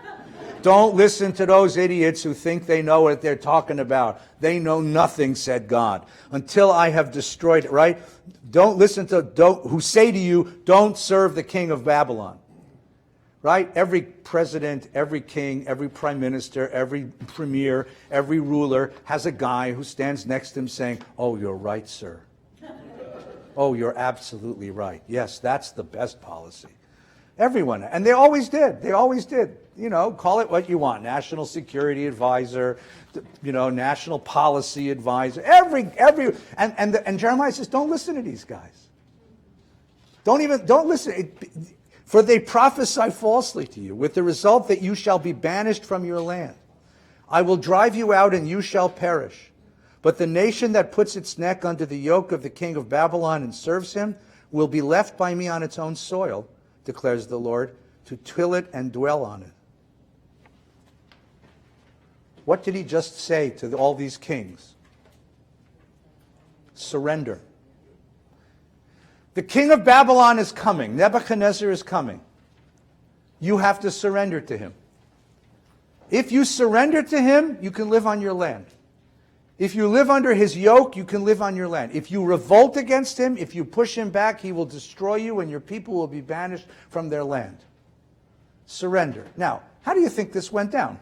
Don't listen to those idiots who think they know what they're talking about. They know nothing, said God, until I have destroyed it, right? Don't listen to who say to you, don't serve the king of Babylon. Right? Every president, every king, every prime minister, every premier, every ruler has a guy who stands next to him saying, oh, you're right, sir. Oh, you're absolutely right. Yes, that's the best policy. Everyone. And they always did. They always did. Call it what you want. National security advisor, national policy advisor. And Jeremiah says, don't listen to these guys. Don't listen. For they prophesy falsely to you, with the result that you shall be banished from your land. I will drive you out and you shall perish. But the nation that puts its neck under the yoke of the king of Babylon and serves him will be left by me on its own soil, declares the Lord, to till it and dwell on it. What did he just say to all these kings? Surrender. The king of Babylon is coming. Nebuchadnezzar is coming. You have to surrender to him. If you surrender to him, you can live on your land. If you live under his yoke, you can live on your land. If you revolt against him, if you push him back, he will destroy you and your people will be banished from their land. Surrender. Now, how do you think this went down?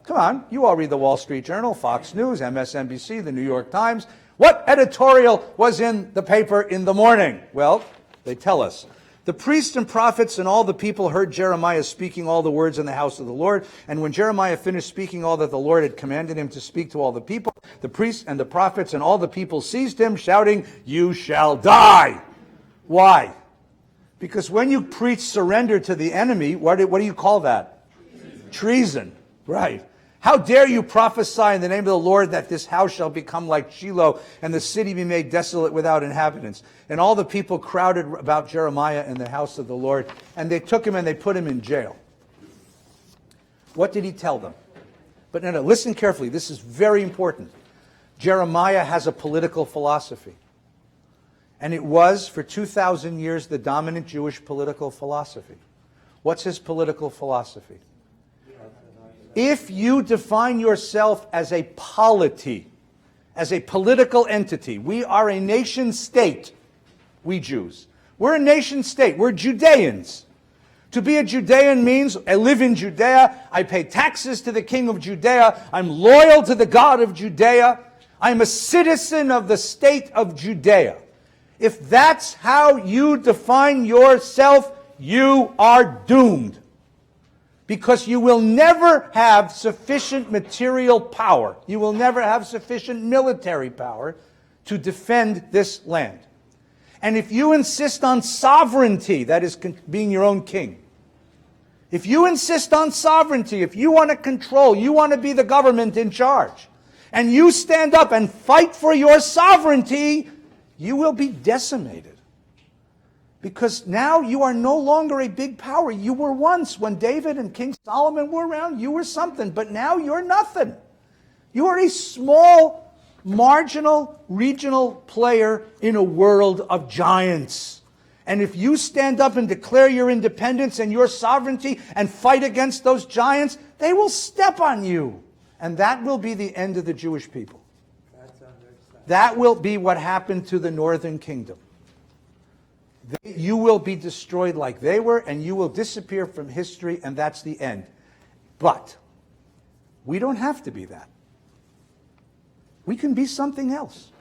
Come on, you all read the Wall Street Journal, Fox News, MSNBC, the New York Times. What editorial was in the paper in the morning? Well, they tell us. The priests and prophets and all the people heard Jeremiah speaking all the words in the house of the Lord. And when Jeremiah finished speaking all that the Lord had commanded him to speak to all the people, the priests and the prophets and all the people seized him, shouting, "You shall die!" Why? Because when you preach surrender to the enemy, what do you call that? Treason. Right. How dare you prophesy in the name of the Lord that this house shall become like Shiloh and the city be made desolate without inhabitants? And all the people crowded about Jeremiah in the house of the Lord, and they took him and they put him in jail. What did he tell them? But no, listen carefully. This is very important. Jeremiah has a political philosophy. And it was, for 2,000 years, the dominant Jewish political philosophy. What's his political philosophy? If you define yourself as a polity, as a political entity, we are a nation state, we Jews. We're a nation state. We're Judeans. To be a Judean means I live in Judea, I pay taxes to the king of Judea, I'm loyal to the God of Judea, I'm a citizen of the state of Judea. If that's how you define yourself, you are doomed. Because you will never have sufficient material power, you will never have sufficient military power to defend this land. And if you insist on sovereignty, that is being your own king, if you insist on sovereignty, if you want to control, you want to be the government in charge, and you stand up and fight for your sovereignty, you will be decimated. Because now you are no longer a big power. You were once, when David and King Solomon were around, you were something, but now you're nothing. You are a small, marginal, regional player in a world of giants. And if you stand up and declare your independence and your sovereignty and fight against those giants, they will step on you. And that will be the end of the Jewish people. That will be what happened to the northern kingdom. You will be destroyed like they were, and you will disappear from history, and that's the end. But we don't have to be that. We can be something else.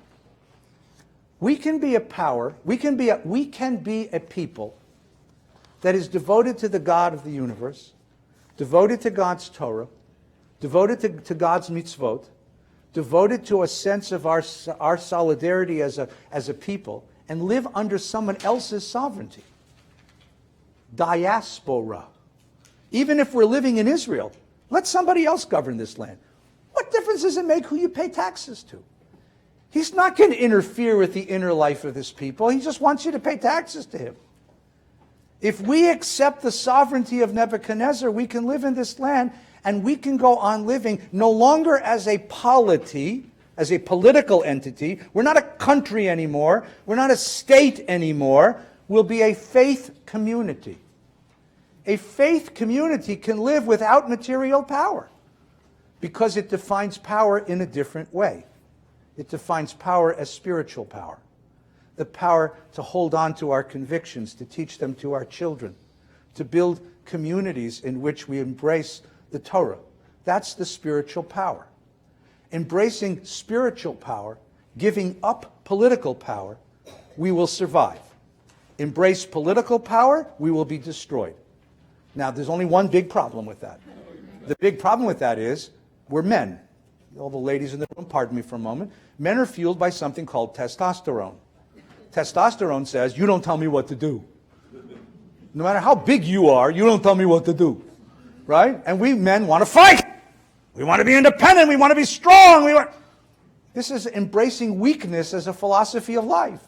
We can be a power, we can be a people that is devoted to the God of the universe, devoted to God's Torah, devoted to God's mitzvot, devoted to a sense of our solidarity as a people, and live under someone else's sovereignty. Diaspora. Even if we're living in Israel, let somebody else govern this land. What difference does it make who you pay taxes to? He's not going to interfere with the inner life of this people. He just wants you to pay taxes to him. If we accept the sovereignty of Nebuchadnezzar, we can live in this land, and we can go on living no longer as a polity, as a political entity. We're not a country anymore. We're not a state anymore. We'll be a faith community. A faith community can live without material power because it defines power in a different way. It defines power as spiritual power. The power to hold on to our convictions, to teach them to our children, to build communities in which we embrace the Torah. That's the spiritual power. Embracing spiritual power, giving up political power, we will survive. Embrace political power, we will be destroyed. Now, there's only one big problem with that. The big problem with that is we're men. All the ladies in the room, pardon me for a moment. Men are fueled by something called testosterone. Testosterone says, you don't tell me what to do. No matter how big you are, you don't tell me what to do. Right? And we men want to fight. We want to be independent. We want to be strong. This is embracing weakness as a philosophy of life.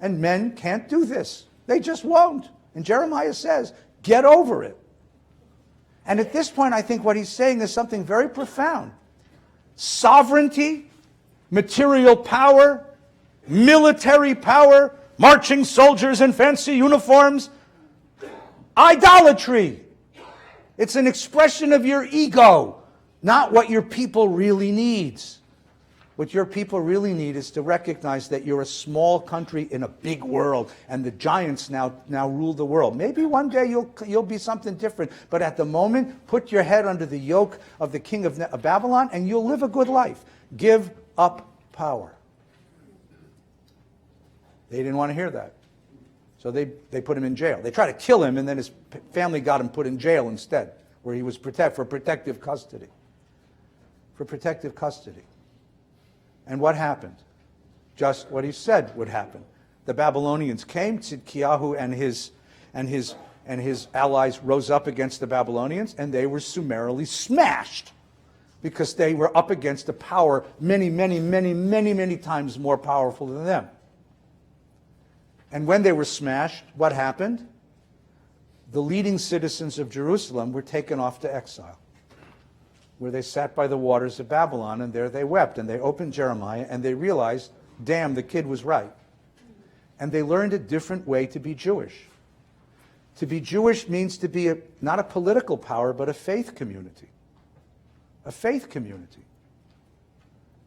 And men can't do this. They just won't. And Jeremiah says, get over it. And at this point, I think what he's saying is something very profound. Sovereignty, material power, military power, marching soldiers in fancy uniforms, idolatry. It's an expression of your ego. Not what your people really needs. What your people really need is to recognize that you're a small country in a big world, and the giants now rule the world. Maybe one day you'll be something different, but at the moment, put your head under the yoke of the king of Babylon, and you'll live a good life. Give up power. They didn't want to hear that, so they put him in jail. They tried to kill him, and then his family got him put in jail instead, where he was for protective custody. For protective custody. And what happened? Just what he said would happen. The Babylonians came, Tzidkiyahu and his allies rose up against the Babylonians, and they were summarily smashed because they were up against a power many times more powerful than them. And when they were smashed, what happened? The leading citizens of Jerusalem were taken off to exile. where they sat by the waters of Babylon, and there they wept. And they opened Jeremiah, and they realized, damn, the kid was right. And they learned a different way to be Jewish. To be Jewish means to be not a political power, but a faith community. A faith community.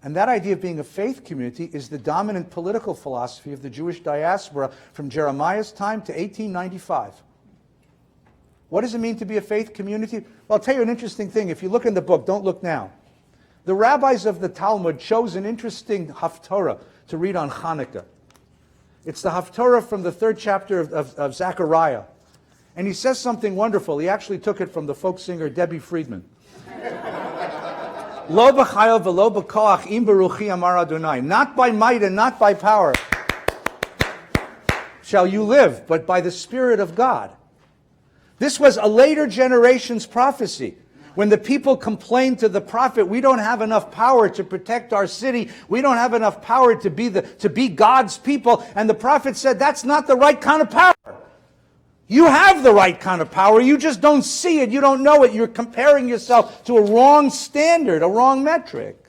And that idea of being a faith community is the dominant political philosophy of the Jewish diaspora from Jeremiah's time to 1895. What does it mean to be a faith community? Well, I'll tell you an interesting thing. If you look in the book, don't look now. The rabbis of the Talmud chose an interesting haftorah to read on Hanukkah. It's the haftorah from the 3rd chapter of Zechariah. And he says something wonderful. He actually took it from the folk singer Debbie Friedman. Lo b'chayil v'lo b'koach im beruchi amar Adonai. Not by might and not by power shall you live, but by the Spirit of God. This was a later generation's prophecy. When the people complained to the prophet, we don't have enough power to protect our city. We don't have enough power to be God's people. And the prophet said, that's not the right kind of power. You have the right kind of power. You just don't see it. You don't know it. You're comparing yourself to a wrong standard, a wrong metric.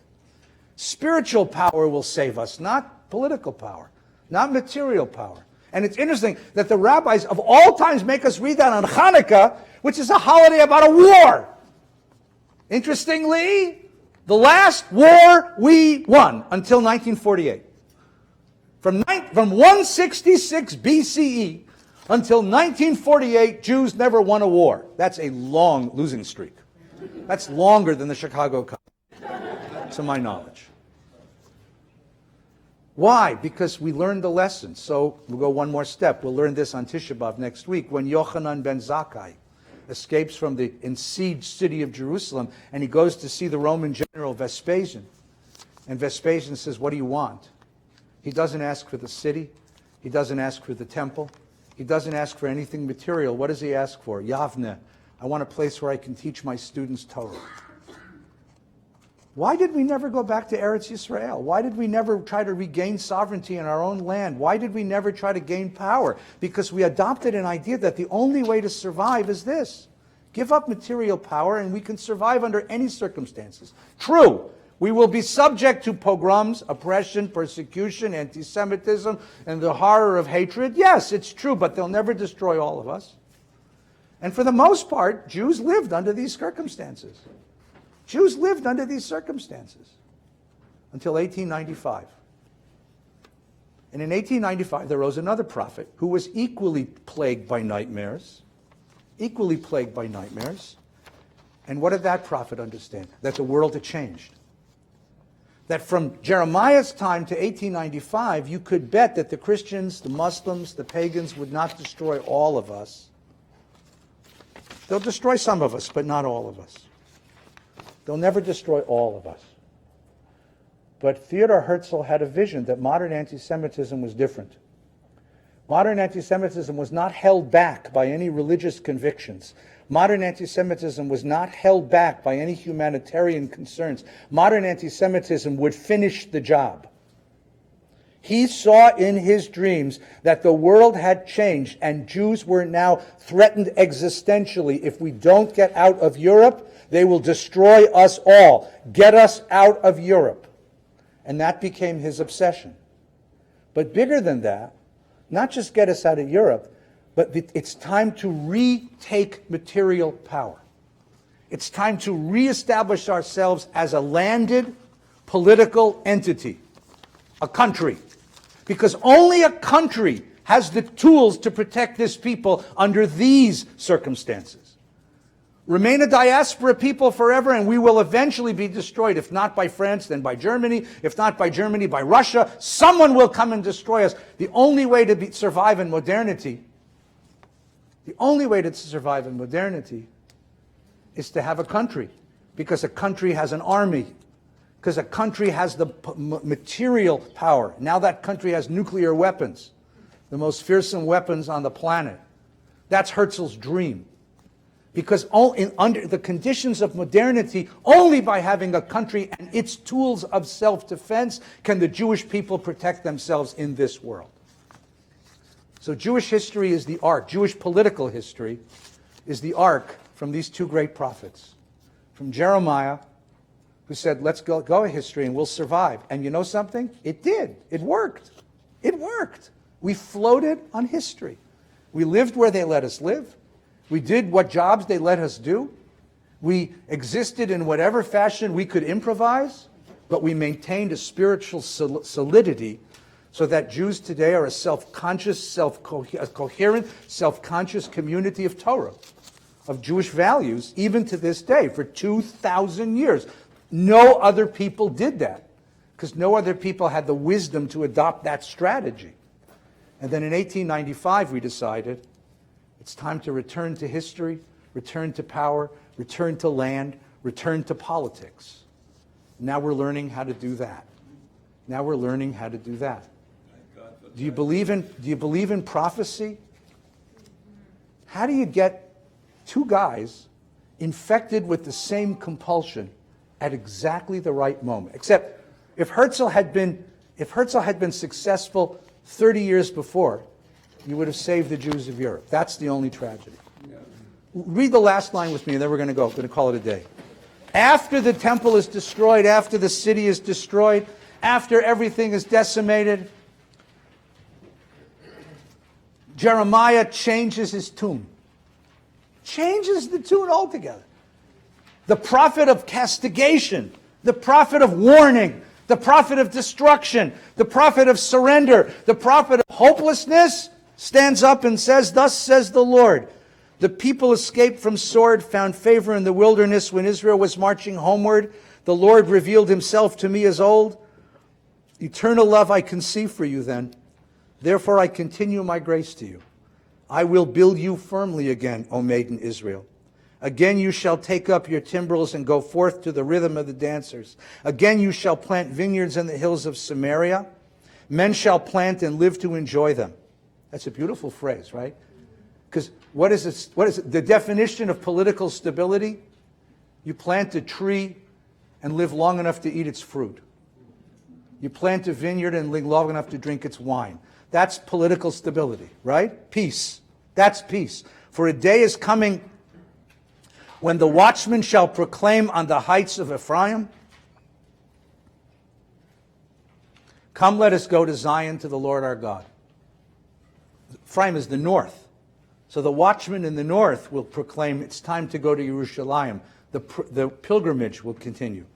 Spiritual power will save us, not political power, not material power. And it's interesting that the rabbis of all times make us read that on Hanukkah, which is a holiday about a war. Interestingly, the last war we won until 1948. From 166 BCE until 1948, Jews never won a war. That's a long losing streak. That's longer than the Chicago Cup, to my knowledge. Why? Because we learned the lesson. So we'll go one more step. We'll learn this on Tisha B'Av next week, when Yochanan ben Zakkai escapes from the besieged city of Jerusalem, and he goes to see the Roman general Vespasian. And Vespasian says, what do you want? He doesn't ask for the city. He doesn't ask for the temple. He doesn't ask for anything material. What does he ask for? Yavne. I want a place where I can teach my students Torah. Why did we never go back to Eretz Yisrael? Why did we never try to regain sovereignty in our own land? Why did we never try to gain power? Because we adopted an idea that the only way to survive is this. Give up material power and we can survive under any circumstances. True, we will be subject to pogroms, oppression, persecution, anti-Semitism, and the horror of hatred. Yes, it's true, but they'll never destroy all of us. And for the most part, Jews lived under these circumstances. Jews lived under these circumstances until 1895. And in 1895, there rose another prophet who was equally plagued by nightmares. Equally plagued by nightmares. And what did that prophet understand? That the world had changed. That from Jeremiah's time to 1895, you could bet that the Christians, the Muslims, the pagans would not destroy all of us. They'll destroy some of us, but not all of us. They'll never destroy all of us. But Theodor Herzl had a vision that modern anti-Semitism was different. Modern anti-Semitism was not held back by any religious convictions. Modern anti-Semitism was not held back by any humanitarian concerns. Modern anti-Semitism would finish the job. He saw in his dreams that the world had changed and Jews were now threatened existentially. If we don't get out of Europe, they will destroy us all. Get us out of Europe. And that became his obsession. But bigger than that, not just get us out of Europe, but it's time to retake material power. It's time to reestablish ourselves as a landed political entity, a country. Because only a country has the tools to protect this people under these circumstances. Remain a diaspora people forever and we will eventually be destroyed. If not by France, then by Germany. If not by Germany, by Russia. Someone will come and destroy us. The only way to survive in modernity, is to have a country. Because a country has an army. Because a country has the material power. Now that country has nuclear weapons. The most fearsome weapons on the planet. That's Herzl's dream. Because under the conditions of modernity, only by having a country and its tools of self-defense can the Jewish people protect themselves in this world. So Jewish history is the arc. Jewish political history is the arc from these two great prophets. From Jeremiah who said, let's go a history and we'll survive. And you know something? It did. It worked. It worked. We floated on history. We lived where they let us live. We did what jobs they let us do. We existed in whatever fashion we could improvise, but we maintained a spiritual solidity so that Jews today are a self-conscious, coherent, self-conscious community of Torah, of Jewish values, even to this day, for 2,000 years. No other people did that, because no other people had the wisdom to adopt that strategy. And then in 1895, we decided it's time to return to history, return to power, return to land, return to politics. Now we're learning how to do that. Now we're learning how to do that. Do you believe in prophecy? How do you get two guys infected with the same compulsion at exactly the right moment? Except if Herzl had been successful 30 years before, you would have saved the Jews of Europe. That's the only tragedy. Read the last line with me, and then we're going to call it a day. After the temple is destroyed, after the city is destroyed, after everything is decimated, Jeremiah changes his tune. Changes the tune altogether. The prophet of castigation, the prophet of warning, the prophet of destruction, the prophet of surrender, the prophet of hopelessness stands up and says, "Thus says the Lord, the people escaped from sword, found favor in the wilderness when Israel was marching homeward. The Lord revealed himself to me as old. Eternal love I conceive for you then. Therefore I continue my grace to you. I will build you firmly again, O maiden Israel. Again you shall take up your timbrels and go forth to the rhythm of the dancers. Again you shall plant vineyards in the hills of Samaria. Men shall plant and live to enjoy them." That's a beautiful phrase, right? Because what is it? The definition of political stability? You plant a tree and live long enough to eat its fruit. You plant a vineyard and live long enough to drink its wine. That's political stability, right? Peace. That's peace. For a day is coming when the watchman shall proclaim on the heights of Ephraim, "Come, let us go to Zion, to the Lord our God." Ephraim is the north. So the watchman in the north will proclaim it's time to go to Jerusalem. The pilgrimage will continue.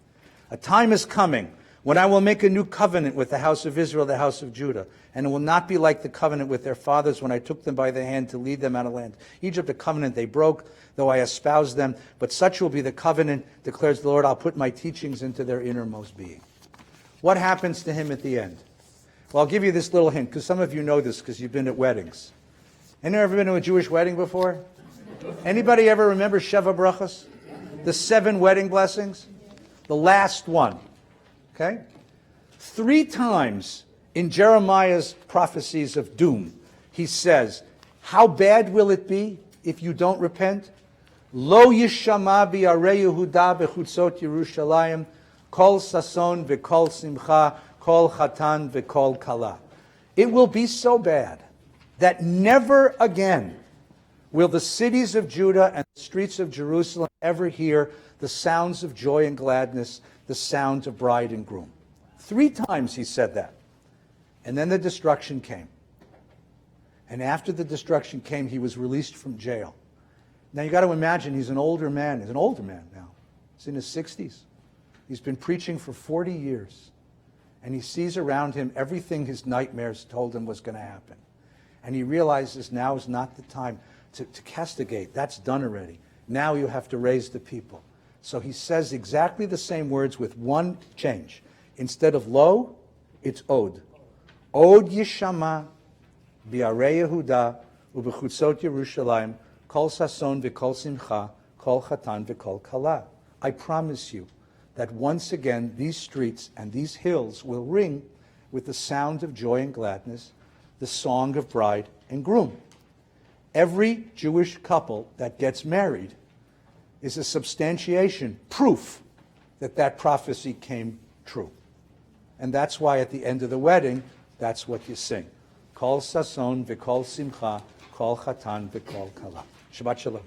"A time is coming when I will make a new covenant with the house of Israel, the house of Judah, and it will not be like the covenant with their fathers when I took them by the hand to lead them out of land Egypt, a covenant they broke, though I espoused them. But such will be the covenant, declares the Lord. I'll put my teachings into their innermost being." What happens to him at the end? Well, I'll give you this little hint, because some of you know this because you've been at weddings. Anyone ever been to a Jewish wedding before? Anybody ever remember Sheva Brachos? The 7 wedding blessings? The last one. Okay? 3 times in Jeremiah's prophecies of doom, he says, how bad will it be if you don't repent? Lo yishama bi'arei Yehuda bechutzot Yerushalayim, kol sason v'kol simcha, kol chatan v'kol kala. It will be so bad that never again will the cities of Judah and the streets of Jerusalem ever hear the sounds of joy and gladness, the sounds of bride and groom. 3 times he said that. And then the destruction came. And after the destruction came, he was released from jail. Now you got to imagine he's an older man. He's an older man now. He's in his 60s. He's been preaching for 40 years. And he sees around him everything his nightmares told him was going to happen. And he realizes now is not the time to castigate. That's done already. Now you have to raise the people. So he says exactly the same words with one change. Instead of lo, it's od. Od yishama bi'arei Yehuda u'bechutzot Yerushalayim kol sason v'kol simcha kol chatan v'kol kala. I promise you that once again these streets and these hills will ring with the sound of joy and gladness, the song of bride and groom. Every Jewish couple that gets married is a substantiation, proof that that prophecy came true. And that's why at the end of the wedding, that's what you sing. Kol sason v'kol simcha, kol chatan v'kol kala. Shabbat shalom.